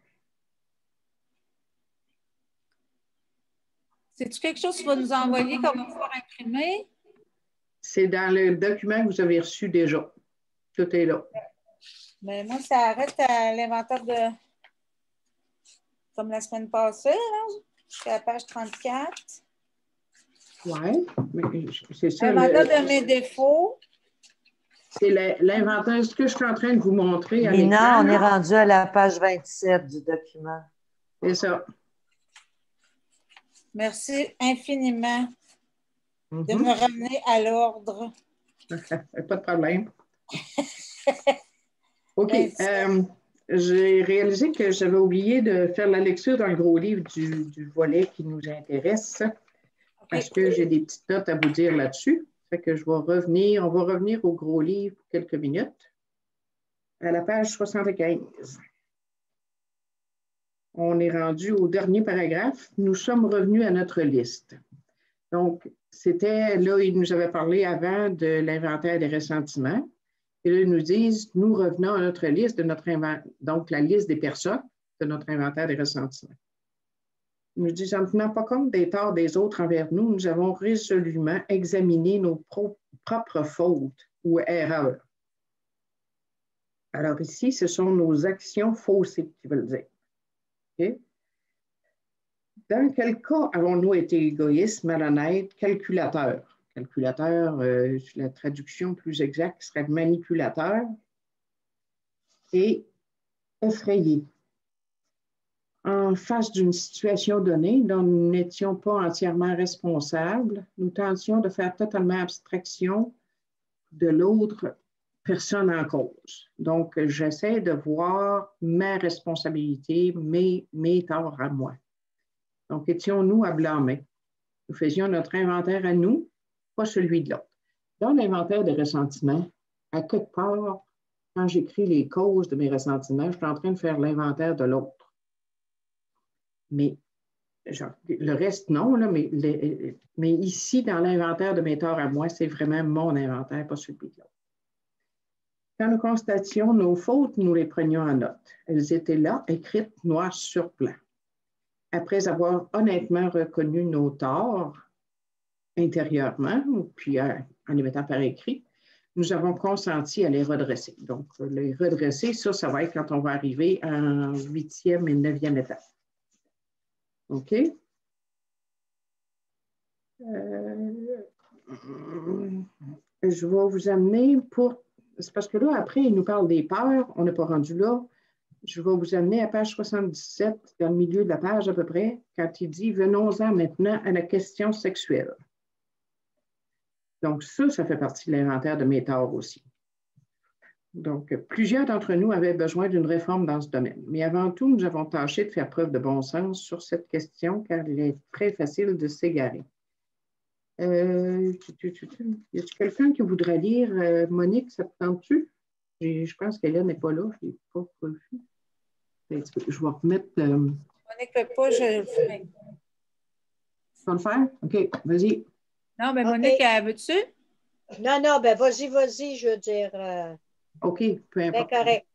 C'est-tu quelque chose que tu vas nous envoyer qu'on va pouvoir imprimer? C'est dans le document que vous avez reçu déjà. Tout est là. Mais moi, ça reste à l'inventaire de... comme la semaine passée, là, jusqu'à la page 34. Oui, mais c'est ça. Inventaire de mes défauts. C'est l'inventaire, ce que je suis en train de vous montrer. Lina, on est rendu à la page 27 du document. C'est ça. Merci infiniment de me ramener à l'ordre. Pas de problème. OK. J'ai réalisé que j'avais oublié de faire la lecture dans le gros livre du volet qui nous intéresse, parce que j'ai des petites notes à vous dire là-dessus. Fait que on va revenir au gros livre pour quelques minutes, à la page 75. On est rendu au dernier paragraphe. Nous sommes revenus à notre liste. Donc, c'était là, ils nous avaient parlé avant de l'inventaire des ressentiments. Et là, ils nous disent, nous revenons à notre liste, donc la liste des personnes de notre inventaire des ressentiments. Ils nous disent, en tenant pas compte des torts des autres envers nous, nous avons résolument examiné nos propres fautes ou erreurs. Alors ici, ce sont nos actions faussées qui veulent dire. Okay? Dans quel cas avons-nous été égoïstes, malhonnêtes, calculateurs? Calculateur, la traduction plus exacte serait manipulateur et effrayé. En face d'une situation donnée dont nous n'étions pas entièrement responsables, nous tentions de faire totalement abstraction de l'autre personne en cause. Donc, j'essaie de voir ma responsabilité, mes torts à moi. Donc, étions-nous à blâmer? Nous faisions notre inventaire à nous, pas celui de l'autre. Dans l'inventaire des ressentiments, à quelque part, quand j'écris les causes de mes ressentiments, je suis en train de faire l'inventaire de l'autre. Mais le reste, non, là, mais ici, dans l'inventaire de mes torts à moi, c'est vraiment mon inventaire, pas celui de l'autre. Quand nous constations nos fautes, nous les prenions en note. Elles étaient là, écrites noir sur blanc. Après avoir honnêtement reconnu nos torts intérieurement, puis en les mettant par écrit, nous avons consenti à les redresser. Donc, les redresser, ça va être quand on va arriver en 8e et 9e étape. OK? Je vais vous amener pour... C'est parce que là, après, il nous parle des peurs. On n'est pas rendu là. Je vais vous amener à page 77, dans le milieu de la page à peu près, quand il dit « Venons-en maintenant à la question sexuelle ». Donc, ça fait partie de l'inventaire de mes torts aussi. Donc, plusieurs d'entre nous avaient besoin d'une réforme dans ce domaine. Mais avant tout, nous avons tâché de faire preuve de bon sens sur cette question, car il est très facile de s'égarer. Y a-t-il quelqu'un qui voudrait lire? Monique, ça te tente-tu? Je pense qu'Hélène n'est pas là. Je ne l'ai pas vu. Je vais remettre... Monique ne peut pas, je le ferai. Tu vas le faire? OK, vas-y. Non, mais Monique, elle veut-tu? Non, ben vas-y, je veux dire... OK, peu importe. C'est correct.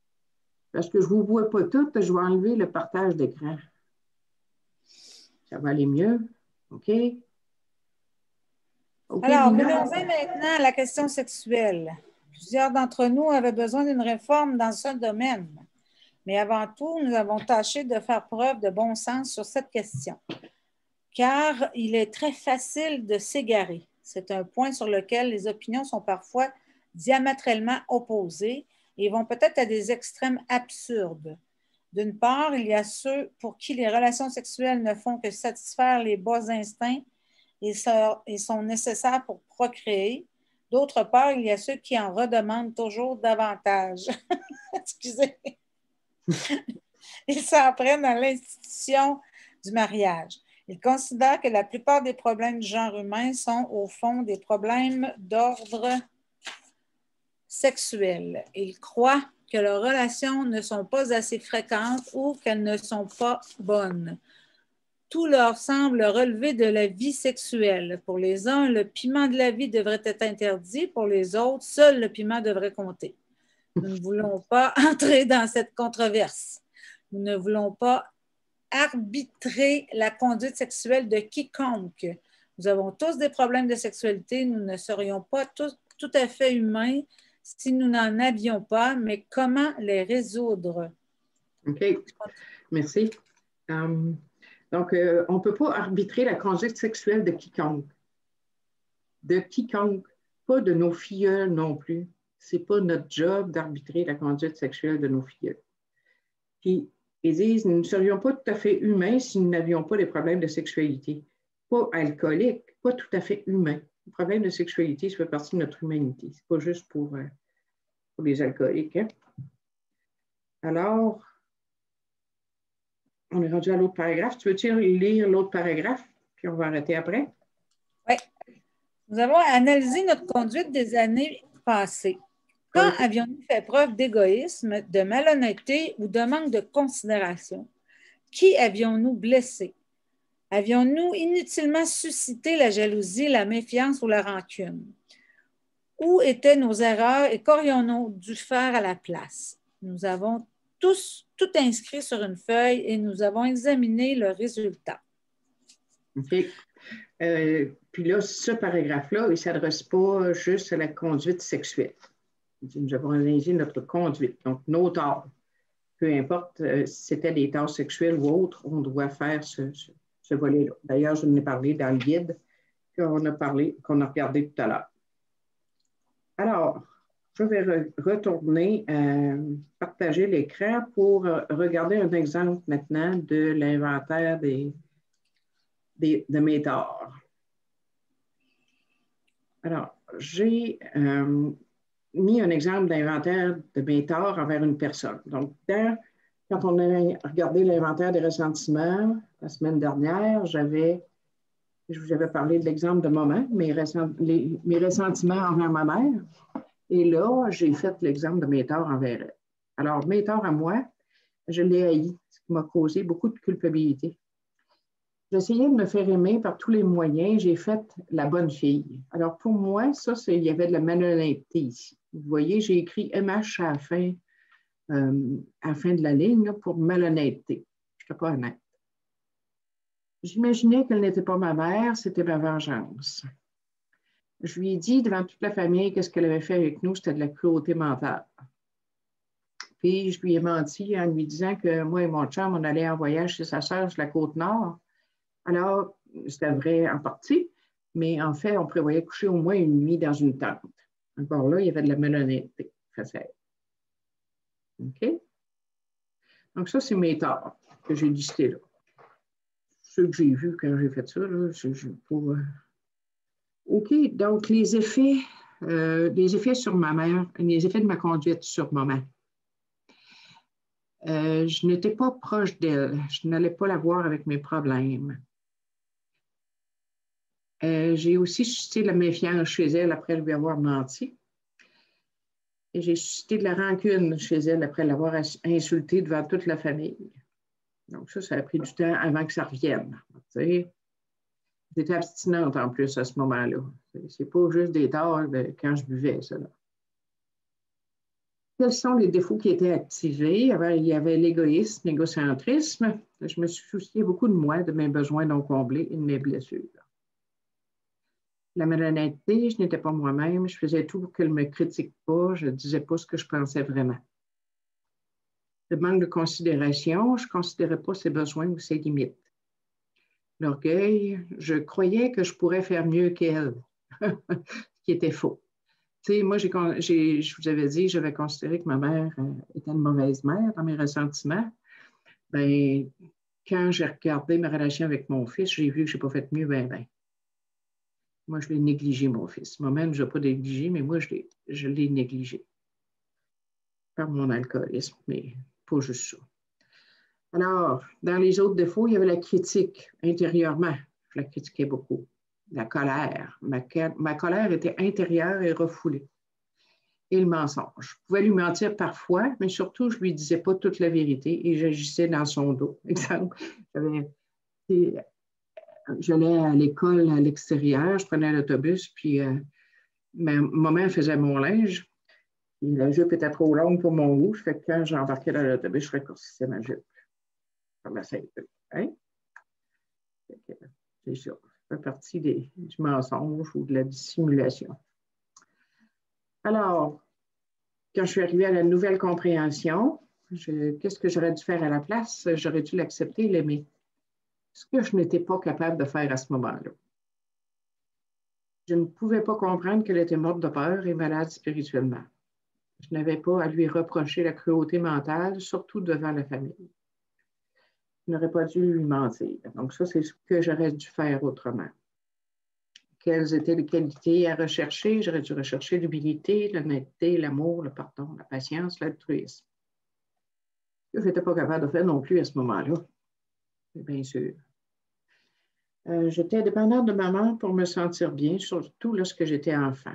Parce que je ne vous vois pas toutes, je vais enlever le partage d'écran. Ça va aller mieux. OK? Alors, venons-en maintenant à la question sexuelle. Plusieurs d'entre nous avaient besoin d'une réforme dans ce domaine. Mais avant tout, nous avons tâché de faire preuve de bon sens sur cette question. Car il est très facile de s'égarer. C'est un point sur lequel les opinions sont parfois diamétralement opposées et vont peut-être à des extrêmes absurdes. D'une part, il y a ceux pour qui les relations sexuelles ne font que satisfaire les bas instincts et sont nécessaires pour procréer. D'autre part, il y a ceux qui en redemandent toujours davantage. Excusez. Ils s'en prennent à l'institution du mariage. Ils considèrent que la plupart des problèmes du genre humain sont, au fond, des problèmes d'ordre sexuel. Ils croient que leurs relations ne sont pas assez fréquentes ou qu'elles ne sont pas bonnes. Tout leur semble relever de la vie sexuelle. Pour les uns, le piment de la vie devrait être interdit. Pour les autres, seul le piment devrait compter. Nous ne voulons pas entrer dans cette controverse. Nous ne voulons pas arbitrer la conduite sexuelle de quiconque. Nous avons tous des problèmes de sexualité. Nous ne serions pas tous tout à fait humains si nous n'en avions pas, mais comment les résoudre? OK. Merci. Donc, on ne peut pas arbitrer la conduite sexuelle de quiconque. De quiconque, pas de nos filleuls non plus. Ce n'est pas notre job d'arbitrer la conduite sexuelle de nos filleuls. Puis, ils disent, nous ne serions pas tout à fait humains si nous n'avions pas des problèmes de sexualité. Pas alcooliques, pas tout à fait humains. Le problème de sexualité, ça fait partie de notre humanité. Ce n'est pas juste pour les alcooliques. Hein? Alors, on est rendu à l'autre paragraphe. Tu veux-tu lire l'autre paragraphe, puis on va arrêter après? Oui. Nous avons analysé notre conduite des années passées. Quand avions-nous fait preuve d'égoïsme, de malhonnêteté ou de manque de considération? Qui avions-nous blessé? Avions-nous inutilement suscité la jalousie, la méfiance ou la rancune? Où étaient nos erreurs et qu'aurions-nous dû faire à la place? Nous avons tous tout inscrit sur une feuille et nous avons examiné le résultat. OK. Puis là, ce paragraphe-là, il ne s'adresse pas juste à la conduite sexuelle. Nous avons analysé notre conduite, donc nos torts. Peu importe si c'était des torts sexuels ou autres, on doit faire ce volet-là. D'ailleurs, je en ai parlé dans le guide qu'on a regardé tout à l'heure. Alors, je vais retourner partager l'écran pour regarder un exemple maintenant de l'inventaire de mes torts. Alors, j'ai mis un exemple d'inventaire de mes torts envers une personne. Donc, quand on a regardé l'inventaire des ressentiments la semaine dernière, je vous avais parlé de l'exemple de maman, mes ressentiments envers ma mère. Et là, j'ai fait l'exemple de mes torts envers elle. Alors, mes torts à moi, je l'ai haï, ce qui m'a causé beaucoup de culpabilité. J'ai essayé de me faire aimer par tous les moyens. J'ai fait la bonne fille. Alors, pour moi, il y avait de la malhonnêteté ici. Vous voyez, j'ai écrit MH à la fin de la ligne là, pour malhonnêteté. Je n'étais pas honnête. J'imaginais qu'elle n'était pas ma mère, c'était ma vengeance. Je lui ai dit devant toute la famille qu'est-ce qu'elle avait fait avec nous, c'était de la cruauté mentale. Puis, je lui ai menti en lui disant que moi et mon chum, on allait en voyage chez sa sœur sur la Côte-Nord. Alors, c'était vrai en partie, mais en fait, on prévoyait coucher au moins une nuit dans une tente. Encore là, il y avait de la malhonnêteté facile. OK? Donc, ça, c'est mes torts que j'ai listés là. Ceux que j'ai vus quand j'ai fait ça, là, pour... OK, donc les effets sur ma mère, les effets de ma conduite sur ma mère. Je n'étais pas proche d'elle. Je n'allais pas la voir avec mes problèmes. J'ai aussi suscité de la méfiance chez elle après lui avoir menti. Et j'ai suscité de la rancune chez elle après l'avoir insultée devant toute la famille. Donc ça a pris du temps avant que ça revienne. Tu sais. J'étais abstinente en plus à ce moment-là. C'est pas juste des torts quand je buvais, ça. Là. Quels sont les défauts qui étaient activés? Il y avait l'égoïsme, l'égocentrisme. Je me suis souciée beaucoup de moi, de mes besoins non comblés et de mes blessures. La malhonnêteté, je n'étais pas moi-même. Je faisais tout pour qu'elle ne me critique pas. Je ne disais pas ce que je pensais vraiment. Le manque de considération, je ne considérais pas ses besoins ou ses limites. L'orgueil, je croyais que je pourrais faire mieux qu'elle, ce qui était faux. Tu sais, moi, je vous avais dit, j'avais considéré que ma mère était une mauvaise mère dans mes ressentiments. Bien, quand j'ai regardé ma relation avec mon fils, j'ai vu que je n'ai pas fait mieux, ben. Moi, je l'ai négligé, mon fils. Moi-même, je n'ai pas négligé, mais moi, je l'ai négligé par mon alcoolisme, mais pas juste ça. Alors, dans les autres défauts, il y avait la critique intérieurement. Je la critiquais beaucoup. La colère. Ma colère était intérieure et refoulée. Et le mensonge. Je pouvais lui mentir parfois, mais surtout, je ne lui disais pas toute la vérité et j'agissais dans son dos. Exemple, j'allais à l'école à l'extérieur, je prenais l'autobus, puis ma maman faisait mon linge. Et la jupe était trop longue pour mon goût. Fait que quand j'embarquais dans l'autobus, je raccourcissais ma jupe. Comme la ceinture. Hein? C'est ça. Ça fait partie du mensonge ou de la dissimulation. Alors, quand je suis arrivée à la nouvelle compréhension, Qu'est-ce que j'aurais dû faire à la place? J'aurais dû l'accepter et l'aimer. Ce que je n'étais pas capable de faire à ce moment-là. Je ne pouvais pas comprendre qu'elle était morte de peur et malade spirituellement. Je n'avais pas à lui reprocher la cruauté mentale, surtout devant la famille. Je n'aurais pas dû lui mentir. Donc ça, c'est ce que j'aurais dû faire autrement. Quelles étaient les qualités à rechercher? J'aurais dû rechercher l'humilité, l'honnêteté, l'amour, le pardon, la patience, l'altruisme. Je n'étais pas capable de faire non plus à ce moment-là, bien sûr. J'étais dépendante de maman pour me sentir bien, surtout lorsque j'étais enfant.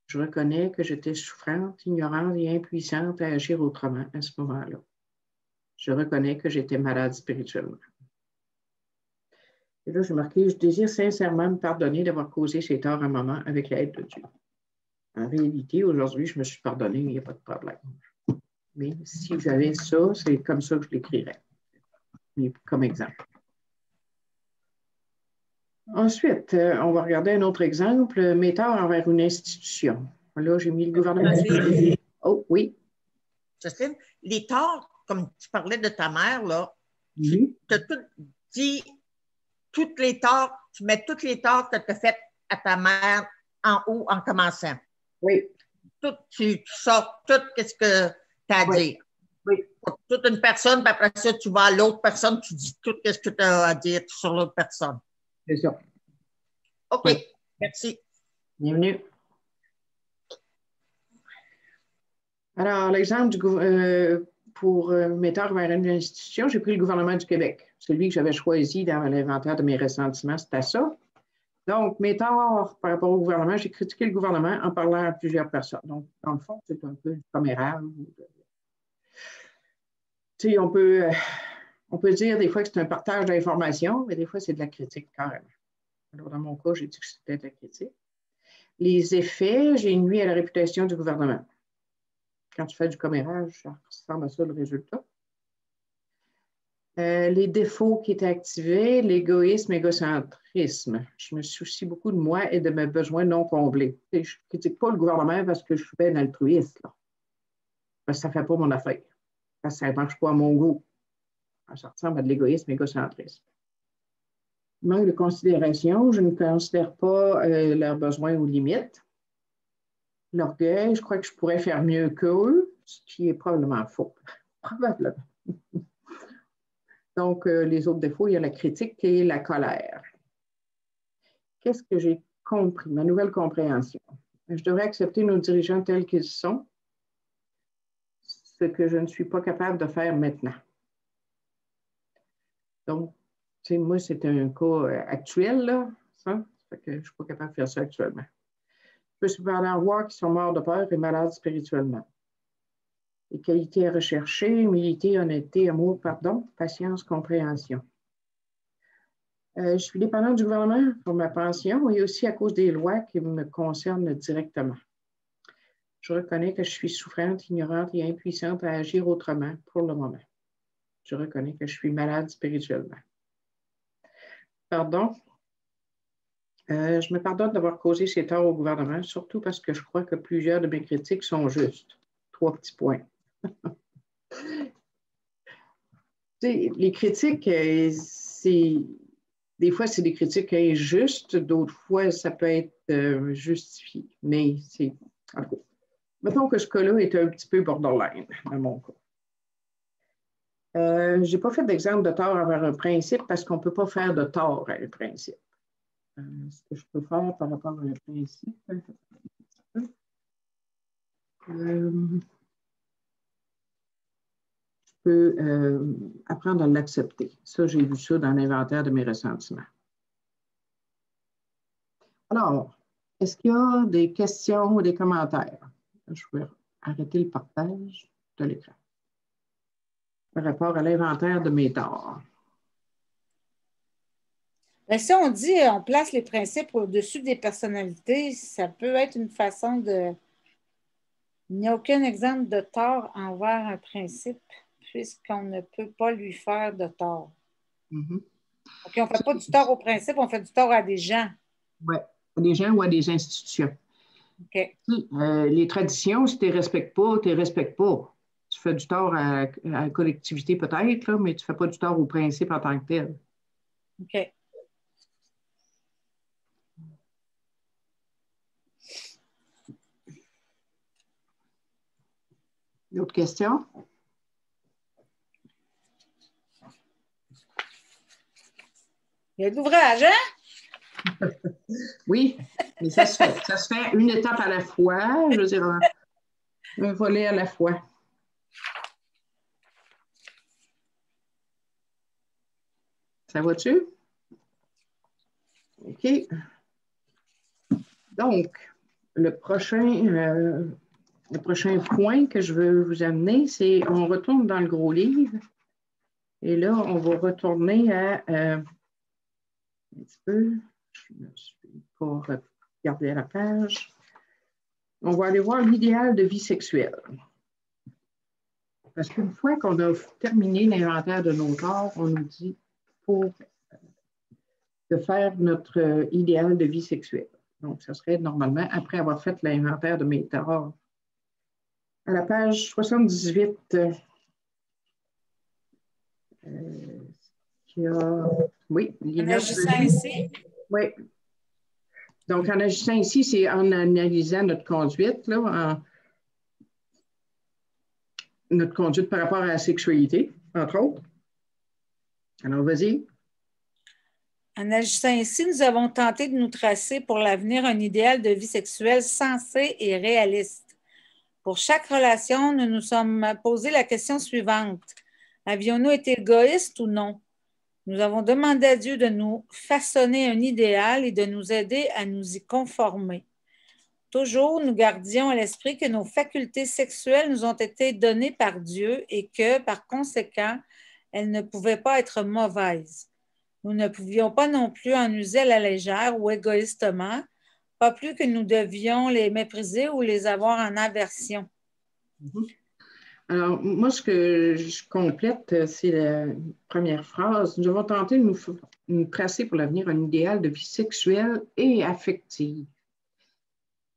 Je reconnais que j'étais souffrante, ignorante et impuissante à agir autrement à ce moment-là. Je reconnais que j'étais malade spirituellement. Et là, j'ai marqué, je désire sincèrement me pardonner d'avoir causé ces torts à maman avec l'aide de Dieu. En réalité, aujourd'hui, je me suis pardonnée, il n'y a pas de problème. Mais si j'avais ça, c'est comme ça que je l'écrirais, comme exemple. Ensuite, on va regarder un autre exemple, mes torts envers une institution. Là, j'ai mis le gouvernement. Oh, oui. Justine, les torts, comme tu parlais de ta mère, là, Oui. tu as tout dit, toutes les torts, tu mets toutes les torts que tu as faites à ta mère en haut en commençant. Oui. Tout, tu sors tout ce que tu as à dire. Oui. Pour toute une personne, puis après ça, tu vas à l'autre personne, tu dis tout ce que tu as à dire sur l'autre personne. C'est ça. OK, oui. Merci. Bienvenue. Alors, l'exemple pour mes torts vers une institution, j'ai pris le gouvernement du Québec. Celui que j'avais choisi dans l'inventaire de mes ressentiments, c'était ça. Donc, mes torts par rapport au gouvernement, j'ai critiqué le gouvernement en parlant à plusieurs personnes. Donc, dans le fond, c'est un peu du commérage. Tu sais, on peut dire des fois que c'est un partage d'informations, mais des fois, c'est de la critique carrément. Alors, dans mon cas, j'ai dit que c'était de la critique. Les effets, j'ai nuit à la réputation du gouvernement. Quand tu fais du commérage, ça ressemble à ça le résultat. Les défauts qui étaient activés, l'égoïsme, l'égocentrisme. Je me soucie beaucoup de moi et de mes besoins non comblés. Je ne critique pas le gouvernement parce que je suis bien altruiste, là. Parce que ça ne fait pas mon affaire. Parce que ça ne marche pas à mon goût. Ça ressemble à de l'égoïsme, l'égocentrisme. Manque de considération, je ne considère pas leurs besoins ou limites. L'orgueil, je crois que je pourrais faire mieux qu'eux, ce qui est probablement faux. Probablement. Donc, les autres défauts, il y a la critique et la colère. Qu'est-ce que j'ai compris? Ma nouvelle compréhension. Je devrais accepter nos dirigeants tels qu'ils sont, ce que je ne suis pas capable de faire maintenant. Donc, tu sais, moi, c'est un cas actuel, là, ça fait que je ne suis pas capable de faire ça actuellement. Je peux cependant voir qu'ils sont morts de peur et malades spirituellement. Les qualités à rechercher, humilité, honnêteté, amour, pardon, patience, compréhension. Je suis dépendante du gouvernement pour ma pension et aussi à cause des lois qui me concernent directement. Je reconnais que je suis souffrante, ignorante et impuissante à agir autrement pour le moment. Je reconnais que je suis malade spirituellement. Pardon. Je me pardonne d'avoir causé ces torts au gouvernement, surtout parce que je crois que plusieurs de mes critiques sont justes. 3 petits points. Les critiques, des fois, c'est des critiques injustes, d'autres fois, ça peut être justifié. Mais c'est. Mettons que ce cas-là est un petit peu borderline, dans mon cas. Je n'ai pas fait d'exemple de tort envers un principe parce qu'on ne peut pas faire de tort à un principe. Ce que je peux faire par rapport à un principe, je peux apprendre à l'accepter. Ça, j'ai vu ça dans l'inventaire de mes ressentiments. Alors, est-ce qu'il y a des questions ou des commentaires? Je vais arrêter le partage de l'écran. Par rapport à l'inventaire de mes torts. Bien, si on dit on place les principes au-dessus des personnalités, ça peut être une façon de... Il n'y a aucun exemple de tort envers un principe, puisqu'on ne peut pas lui faire de tort. Mm-hmm. OK, on ne fait pas du tort au principe, on fait du tort à des gens. Oui, à des gens ou à des institutions. OK. Les traditions, si tu ne les respectes pas, tu ne les respectes pas. tu fais du tort à la collectivité peut-être, là, mais tu ne fais pas du tort au principe en tant que tel. OK. D'autres questions? Il y a de l'ouvrage, hein? Oui, mais ça se fait. Ça se fait une étape à la fois, je veux dire, un volet à la fois. Ça va-tu? OK. Donc, le prochain point que je veux vous amener, c'est on retourne dans le gros livre. Et là, on va retourner à un petit peu. Je ne me suis pas regardé à la page. On va aller voir l'idéal de vie sexuelle. Parce qu'une fois qu'on a terminé l'inventaire de nos corps, on nous dit de faire notre idéal de vie sexuelle. Donc, ça serait normalement après avoir fait l'inventaire de mes torts. À la page 78, oui, en agissant ici. Oui. Donc, en agissant ici, c'est en analysant notre conduite, là, notre conduite par rapport à la sexualité, entre autres. Alors, vas-y. En agissant ici, nous avons tenté de nous tracer pour l'avenir un idéal de vie sexuelle sensé et réaliste. Pour chaque relation, nous nous sommes posé la question suivante. Avions-nous été égoïstes ou non? Nous avons demandé à Dieu de nous façonner un idéal et de nous aider à nous y conformer. Toujours, nous gardions à l'esprit que nos facultés sexuelles nous ont été données par Dieu et que, par conséquent, elles ne pouvaient pas être mauvaises. Nous ne pouvions pas non plus en user à la légère ou égoïstement, pas plus que nous devions les mépriser ou les avoir en aversion. Alors, moi, ce que je complète, c'est la première phrase. Nous avons tenté de nous tracer pour l'avenir un idéal de vie sexuelle et affective.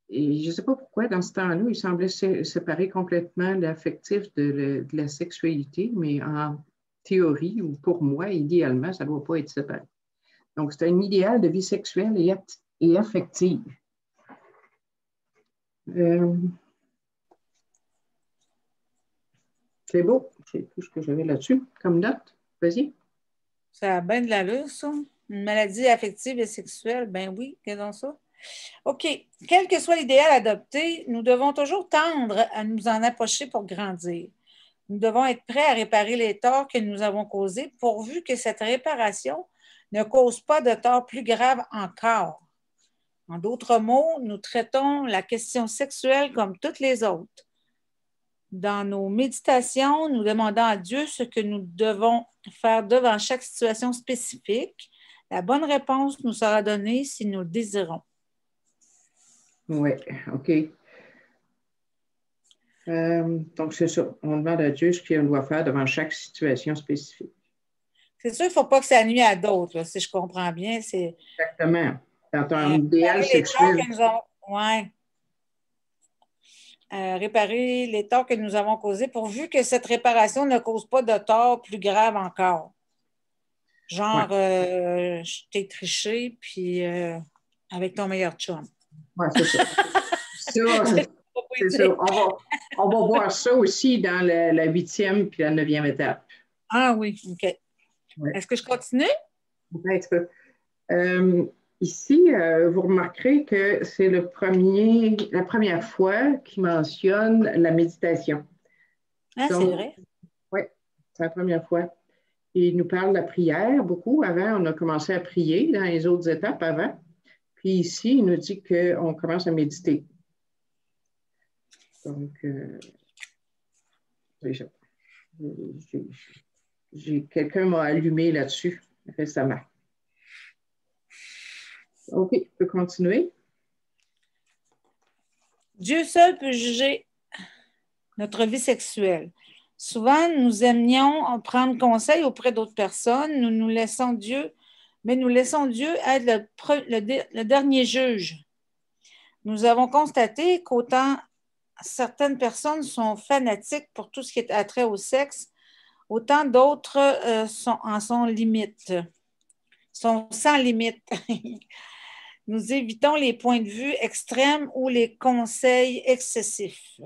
Et je ne sais pas pourquoi, dans ce temps-là, il semblait séparer complètement l'affectif de la sexualité, mais en théorie, ou pour moi, idéalement, ça ne doit pas être séparé. Donc, c'est un idéal de vie sexuelle et affective. C'est beau, c'est tout ce que j'avais là-dessus comme note. Vas-y. Ça a bien de l'allure, ça. Une maladie affective et sexuelle, ben oui, qu'est-ce que ça? OK. Quel que soit l'idéal adopté, nous devons toujours tendre à nous en approcher pour grandir. Nous devons être prêts à réparer les torts que nous avons causés, pourvu que cette réparation ne cause pas de torts plus graves encore. En d'autres mots, nous traitons la question sexuelle comme toutes les autres. Dans nos méditations, nous demandons à Dieu ce que nous devons faire devant chaque situation spécifique. La bonne réponse nous sera donnée si nous le désirons. Oui, OK. Donc, c'est ça. On demande à Dieu ce qu'on doit faire devant chaque situation spécifique. C'est sûr qu'il ne faut pas que ça nuise à d'autres, là, si je comprends bien. C'est... Exactement. Dans un idéal sexuel. Oui. Réparer les torts que nous avons causés, pourvu que cette réparation ne cause pas de torts plus graves encore. Genre, je t'ai triché, puis avec ton meilleur chum. Oui, c'est ça. C'est ça. On va voir ça aussi dans la 8e puis la 9e étape. Ah oui, OK. Ouais. Est-ce que je continue? Peut-être. Ici, vous remarquerez que c'est la première fois qu'il mentionne la méditation. Ah, donc, c'est vrai? Oui, c'est la première fois. Il nous parle de la prière beaucoup. Avant, on a commencé à prier dans les autres étapes avant. Puis ici, il nous dit qu'on commence à méditer. Donc, quelqu'un m'a allumé là-dessus récemment. OK, tu peux continuer. Dieu seul peut juger notre vie sexuelle. Souvent, nous aimions prendre conseil auprès d'autres personnes. Nous laissons Dieu être le dernier juge. Nous avons constaté qu'autant certaines personnes sont fanatiques pour tout ce qui est attrait au sexe, autant d'autres en sont limites, sont sans limite. Nous évitons les points de vue extrêmes ou les conseils excessifs.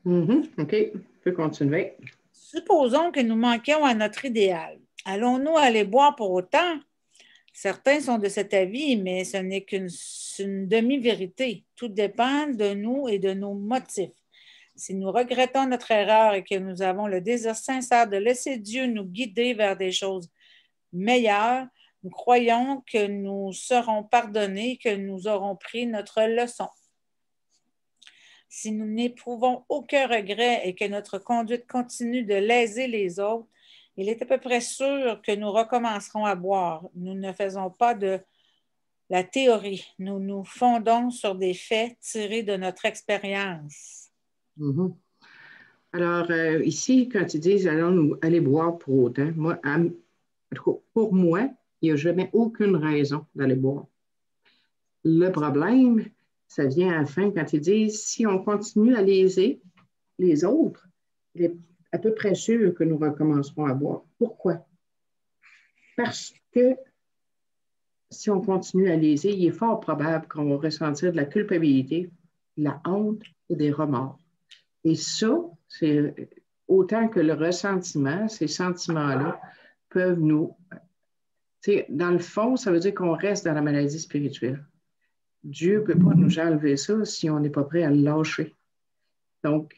OK, je peux continuer. Supposons que nous manquions à notre idéal. Allons-nous aller boire pour autant? Certains sont de cet avis, mais ce n'est qu'une demi-vérité. Tout dépend de nous et de nos motifs. Si nous regrettons notre erreur et que nous avons le désir sincère de laisser Dieu nous guider vers des choses meilleures, nous croyons que nous serons pardonnés, que nous aurons pris notre leçon. Si nous n'éprouvons aucun regret et que notre conduite continue de léser les autres, il est à peu près sûr que nous recommencerons à boire. Nous ne faisons pas de la théorie. Nous nous fondons sur des faits tirés de notre expérience. Alors, ici, quand ils disent allons aller boire pour autant, moi, pour moi, il n'y a jamais aucune raison d'aller boire. Le problème, ça vient à la fin quand ils disent si on continue à léser les autres, il est à peu près sûr que nous recommencerons à boire. Pourquoi? Parce que si on continue à léser, il est fort probable qu'on va ressentir de la culpabilité, de la honte et des remords. Et ça, c'est autant que le ressentiment, ces sentiments-là peuvent nous... Dans le fond, ça veut dire qu'on reste dans la maladie spirituelle. Dieu ne peut pas nous enlever ça si on n'est pas prêt à le lâcher. Donc,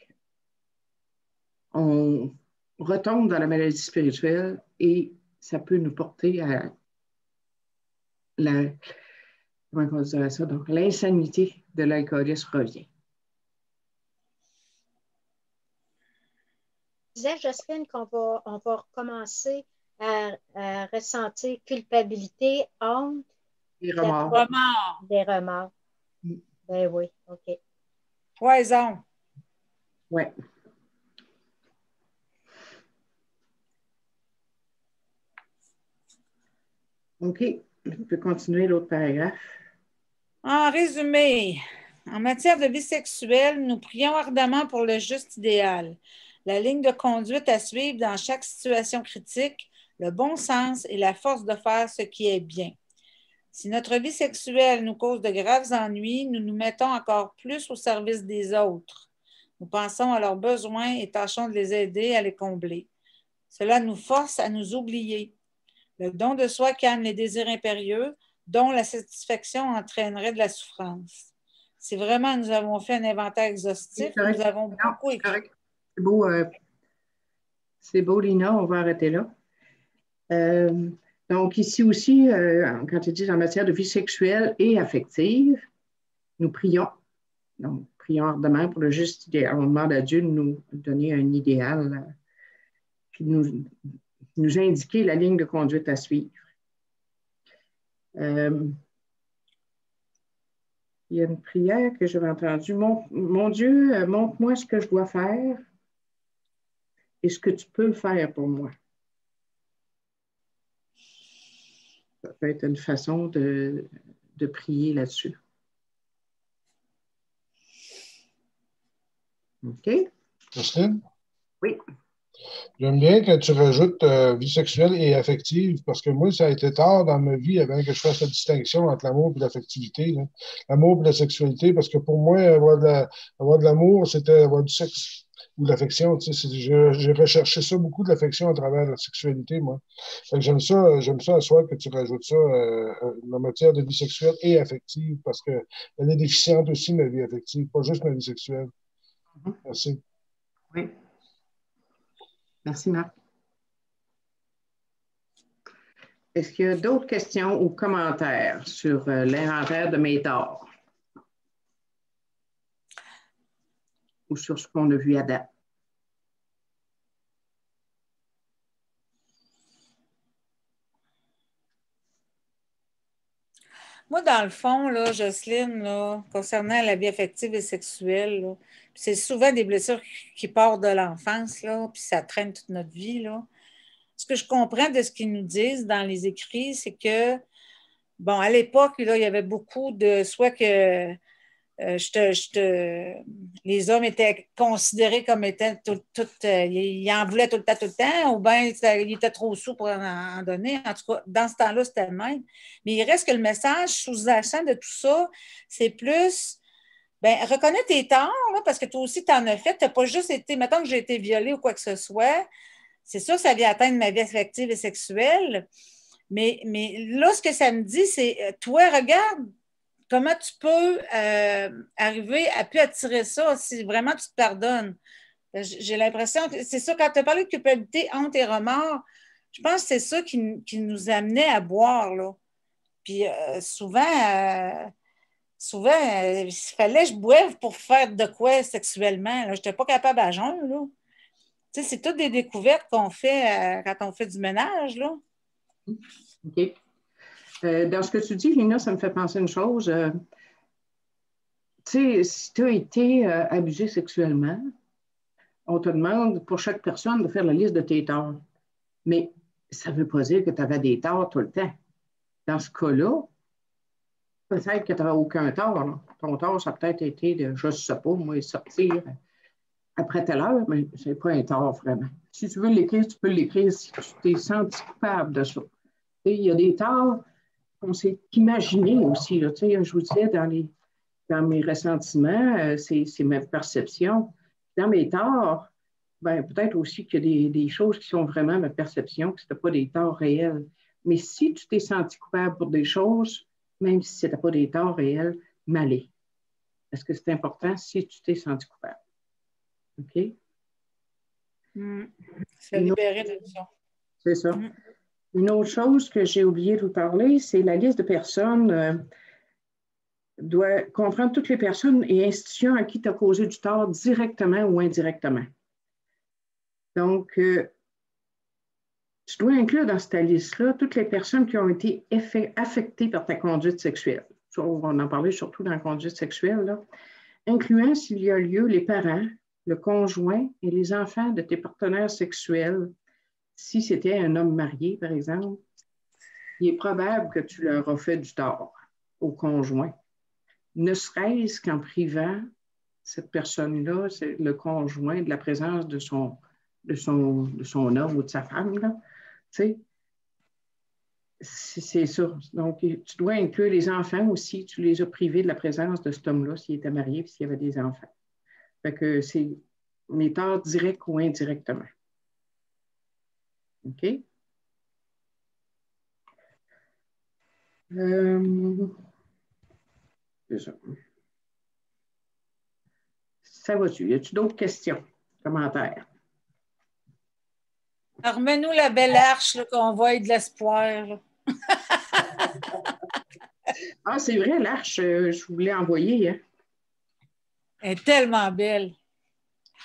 on retombe dans la maladie spirituelle et ça peut nous porter à comment on dirait ça? Donc, l'insanité de l'alcoolisme revient. Tu disais, Jocelyne, on va recommencer à ressentir culpabilité, honte. Des remords. Des remords. Ben oui, OK. Poison. Oui. OK. Je peux continuer l'autre paragraphe. En résumé, en matière de vie sexuelle, nous prions ardemment pour le juste idéal, la ligne de conduite à suivre dans chaque situation critique, le bon sens et la force de faire ce qui est bien. Si notre vie sexuelle nous cause de graves ennuis, nous nous mettons encore plus au service des autres. Nous pensons à leurs besoins et tâchons de les aider à les combler. Cela nous force à nous oublier. Le don de soi calme les désirs impérieux, dont la satisfaction entraînerait de la souffrance. Si vraiment nous avons fait un inventaire exhaustif, nous avons beaucoup écrit. C'est beau, Lina, on va arrêter là. Donc, ici aussi, quand il dit en matière de vie sexuelle et affective, nous prions. Donc, prions ardemment pour le juste idéal. On demande à Dieu de nous donner un idéal, puis de nous indiquer la ligne de conduite à suivre. Il y a une prière que j'avais entendue. Mon Dieu, montre-moi ce que je dois faire et ce que tu peux faire pour moi. Ça peut être une façon de prier là-dessus. OK? Jocelyne? Oui. J'aime bien que tu rajoutes vie sexuelle et affective, parce que moi, ça a été tard dans ma vie avant que je fasse la distinction entre l'amour et l'affectivité. L'amour et la sexualité, parce que pour moi, avoir de l'amour, c'était avoir du sexe ou de l'affection. J'ai recherché ça, beaucoup de l'affection à travers la sexualité, moi. J'aime ça à soi que tu rajoutes ça en matière de vie sexuelle et affective, parce qu'elle est déficiente aussi, ma vie affective, pas juste ma vie sexuelle. Merci. Oui. Merci, Marc. Est-ce qu'il y a d'autres questions ou commentaires sur l'inventaire de mes torts? Ou sur ce qu'on a vu à date? Moi, dans le fond, là, Jocelyne, là, concernant la vie affective et sexuelle, là, c'est souvent des blessures qui partent de l'enfance, là, puis ça traîne toute notre vie. Là. Ce que je comprends de ce qu'ils nous disent dans les écrits, c'est que, bon, à l'époque, là, il y avait beaucoup de, soit que les hommes étaient considérés comme étant ils en voulaient tout le temps, ou bien ils étaient trop sous pour en donner. En tout cas, dans ce temps-là, c'était le même. Mais il reste que le message sous-jacent de tout ça, c'est plus, reconnais tes torts, là, parce que toi aussi, tu en as fait. Tu n'as pas juste été, mettons que j'ai été violée ou quoi que ce soit. C'est sûr que ça vient atteindre ma vie affective et sexuelle. Mais là, ce que ça me dit, c'est, toi, regarde, comment tu peux arriver à plus attirer ça si vraiment tu te pardonnes? J'ai l'impression que c'est ça, quand tu as parlé de culpabilité, honte et remords, je pense que c'est ça qui nous amenait à boire, là. Puis souvent, il fallait que je boive pour faire de quoi sexuellement. Je n'étais pas capable à jeun, là. Tu sais, c'est toutes des découvertes qu'on fait quand on fait du ménage, là. OK. Dans ce que tu dis, Lina, ça me fait penser une chose. Tu sais, si tu as été abusé sexuellement, on te demande pour chaque personne de faire la liste de tes torts. Mais ça ne veut pas dire que tu avais des torts tout le temps. Dans ce cas-là, peut-être que tu n'avais aucun tort. Là. Ton tort, ça a peut-être été de, je ne sais pas, moi, sortir après telle heure, mais ce n'est pas un tort vraiment. Si tu veux l'écrire, tu peux l'écrire si tu t'es senti coupable de ça. Il y a des torts qu'on s'est imaginé aussi. Là. Je vous disais, dans mes ressentiments, c'est ma perception. Dans mes torts, peut-être aussi qu'il y a des choses qui sont vraiment ma perception, que ce n'était pas des torts réels. Mais si tu t'es senti coupable pour des choses, même si ce n'était pas des torts réels, m'aller. Parce que c'est important si tu t'es senti coupable. OK? C'est libéré de ça. C'est ça. Une autre chose que j'ai oublié de vous parler, c'est la liste de personnes doit comprendre toutes les personnes et institutions à qui tu as causé du tort directement ou indirectement. Donc, tu dois inclure dans cette liste-là toutes les personnes qui ont été affectées par ta conduite sexuelle. Ça, on va en parler surtout dans la conduite sexuelle, là. Incluant, s'il y a lieu, les parents, le conjoint et les enfants de tes partenaires sexuels. Si c'était un homme marié, par exemple, il est probable que tu leur as fait du tort au conjoint. Ne serait-ce qu'en privant cette personne-là, c'est le conjoint, de la présence de son homme ou de sa femme, là. Tu sais, c'est ça. Donc, tu dois inclure les enfants aussi. Tu les as privés de la présence de cet homme-là s'il était marié et s'il y avait des enfants. Fait que c'est mes torts directs ou indirectement. OK? C'est ça. Ça va-tu? Y a-tu d'autres questions, commentaires? Alors, remets-nous la belle arche qu'on voit de l'espoir. Ah, c'est vrai, l'arche, je voulais envoyer. Hein? Elle est tellement belle.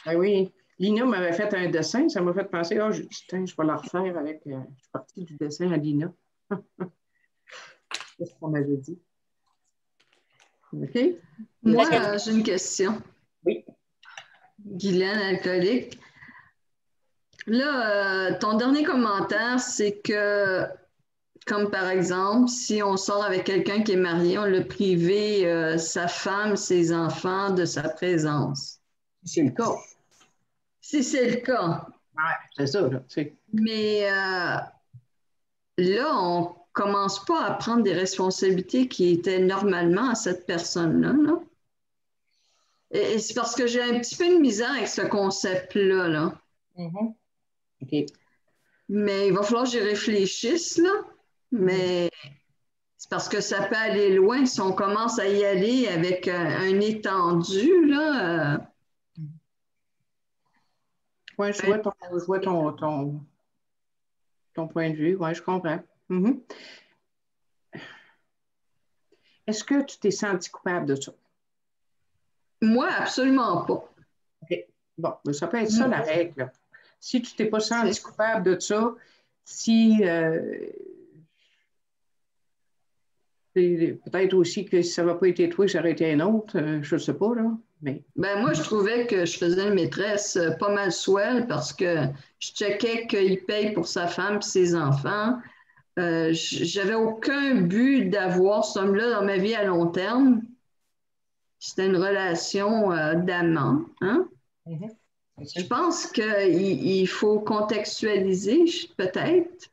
Ah oui. Lina m'avait fait un dessin, ça m'a fait penser, je vais la refaire avec. Je suis partie du dessin à Lina. Qu'est-ce qu'on m'avait dit? OK? Moi, j'ai une question. Oui. Guylaine, alcoolique. Là, ton dernier commentaire, c'est que, comme par exemple, si on sort avec quelqu'un qui est marié, on l'a privé, sa femme, ses enfants, de sa présence. C'est le cas. Si c'est le cas. Oui, c'est ça. Là, mais là, on commence pas à prendre des responsabilités qui étaient normalement à cette personne-là. Là. Et c'est parce que j'ai un petit peu de misère avec ce concept-là. Là. Mm-hmm. OK. Mais il va falloir que j'y réfléchisse, là. Mais c'est parce que ça peut aller loin si on commence à y aller avec un étendu, là. Oui, je vois ton point de vue. Oui, je comprends. Mm-hmm. Est-ce que tu t'es senti coupable de ça? Moi, absolument pas. OK. Bon, ça peut être ça la règle. Là. Si tu t'es pas senti coupable de ça, si peut-être aussi que si ça n'avait pas été toi, ça aurait été un autre, je ne sais pas, là. Mais... moi, je trouvais que je faisais une maîtresse pas mal swell parce que je checkais qu'il paye pour sa femme et ses enfants. J'avais aucun but d'avoir ce homme-là dans ma vie à long terme. c'était une relation d'amant. Hein? Je pense qu'il faut contextualiser, peut-être.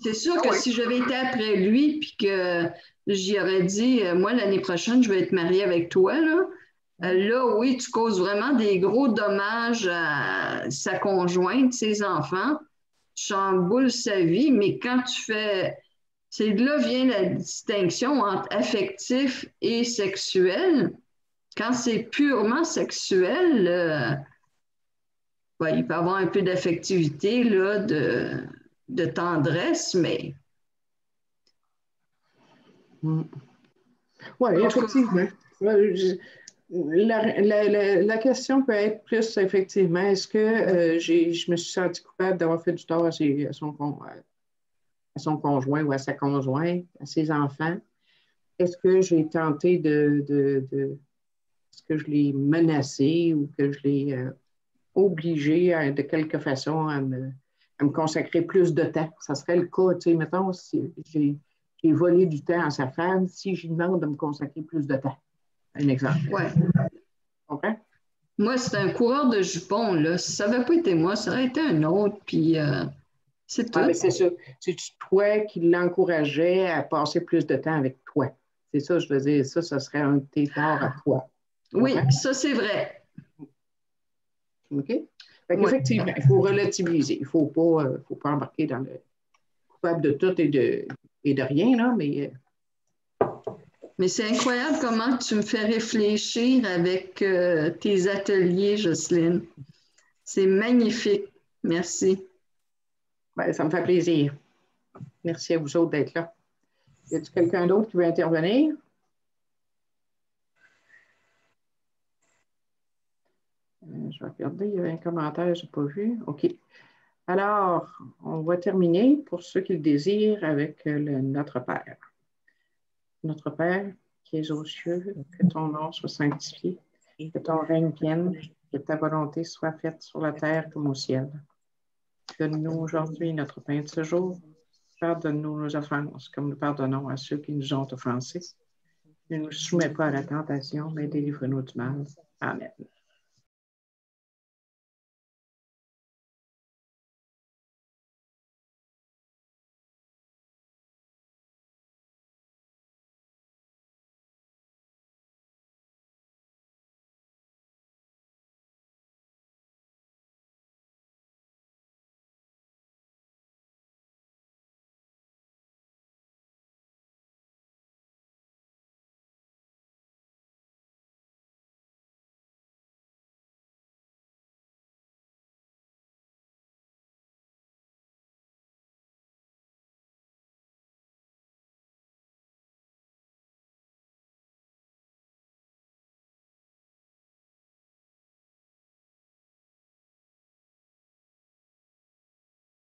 C'est sûr que si j'avais été après lui puis que j'y aurais dit, moi, l'année prochaine, je vais être mariée avec toi, là, oui, tu causes vraiment des gros dommages à sa conjointe, ses enfants. Tu chamboules sa vie, mais quand tu fais... C'est de là vient la distinction entre affectif et sexuel. Quand c'est purement sexuel, il peut y avoir un peu d'affectivité, là, de tendresse, mais... Oui, effectivement. La question peut être plus, effectivement, est-ce que je me suis sentie coupable d'avoir fait du tort à son conjoint ou à sa conjointe, à ses enfants? Est-ce que j'ai tenté est-ce que je l'ai menacé ou que je l'ai obligé de quelque façon à me consacrer plus de temps? Ça serait le cas, tu sais, mettons, si j'ai volé du temps à sa femme, si je lui demande de me consacrer plus de temps. Un exemple. Oui. OK? Moi, c'est un coureur de jupons, là. Si ça n'avait pas été moi, ça aurait été un autre, puis c'est tout. Ah, mais c'est ça. C'est toi qui l'encourageais à passer plus de temps avec toi. C'est ça, je veux dire. Ça serait un de tes torts à toi. Oui, ça, c'est vrai. OK? Effectivement, il faut relativiser. Il ne faut pas embarquer dans le coupable de tout et de rien, là, mais... Mais c'est incroyable comment tu me fais réfléchir avec tes ateliers, Jocelyne. C'est magnifique. Merci. Ben, ça me fait plaisir. Merci à vous autres d'être là. Y a-t-il quelqu'un d'autre qui veut intervenir? Je vais regarder, il y a un commentaire, je n'ai pas vu. OK. Alors, on va terminer, pour ceux qui le désirent, avec Notre Père. Notre Père, qui es aux cieux, que ton nom soit sanctifié, que ton règne vienne, que ta volonté soit faite sur la terre comme au ciel. Donne-nous aujourd'hui notre pain de ce jour. Pardonne-nous nos offenses, comme nous pardonnons à ceux qui nous ont offensés. Ne nous soumets pas à la tentation, mais délivre-nous du mal. Amen.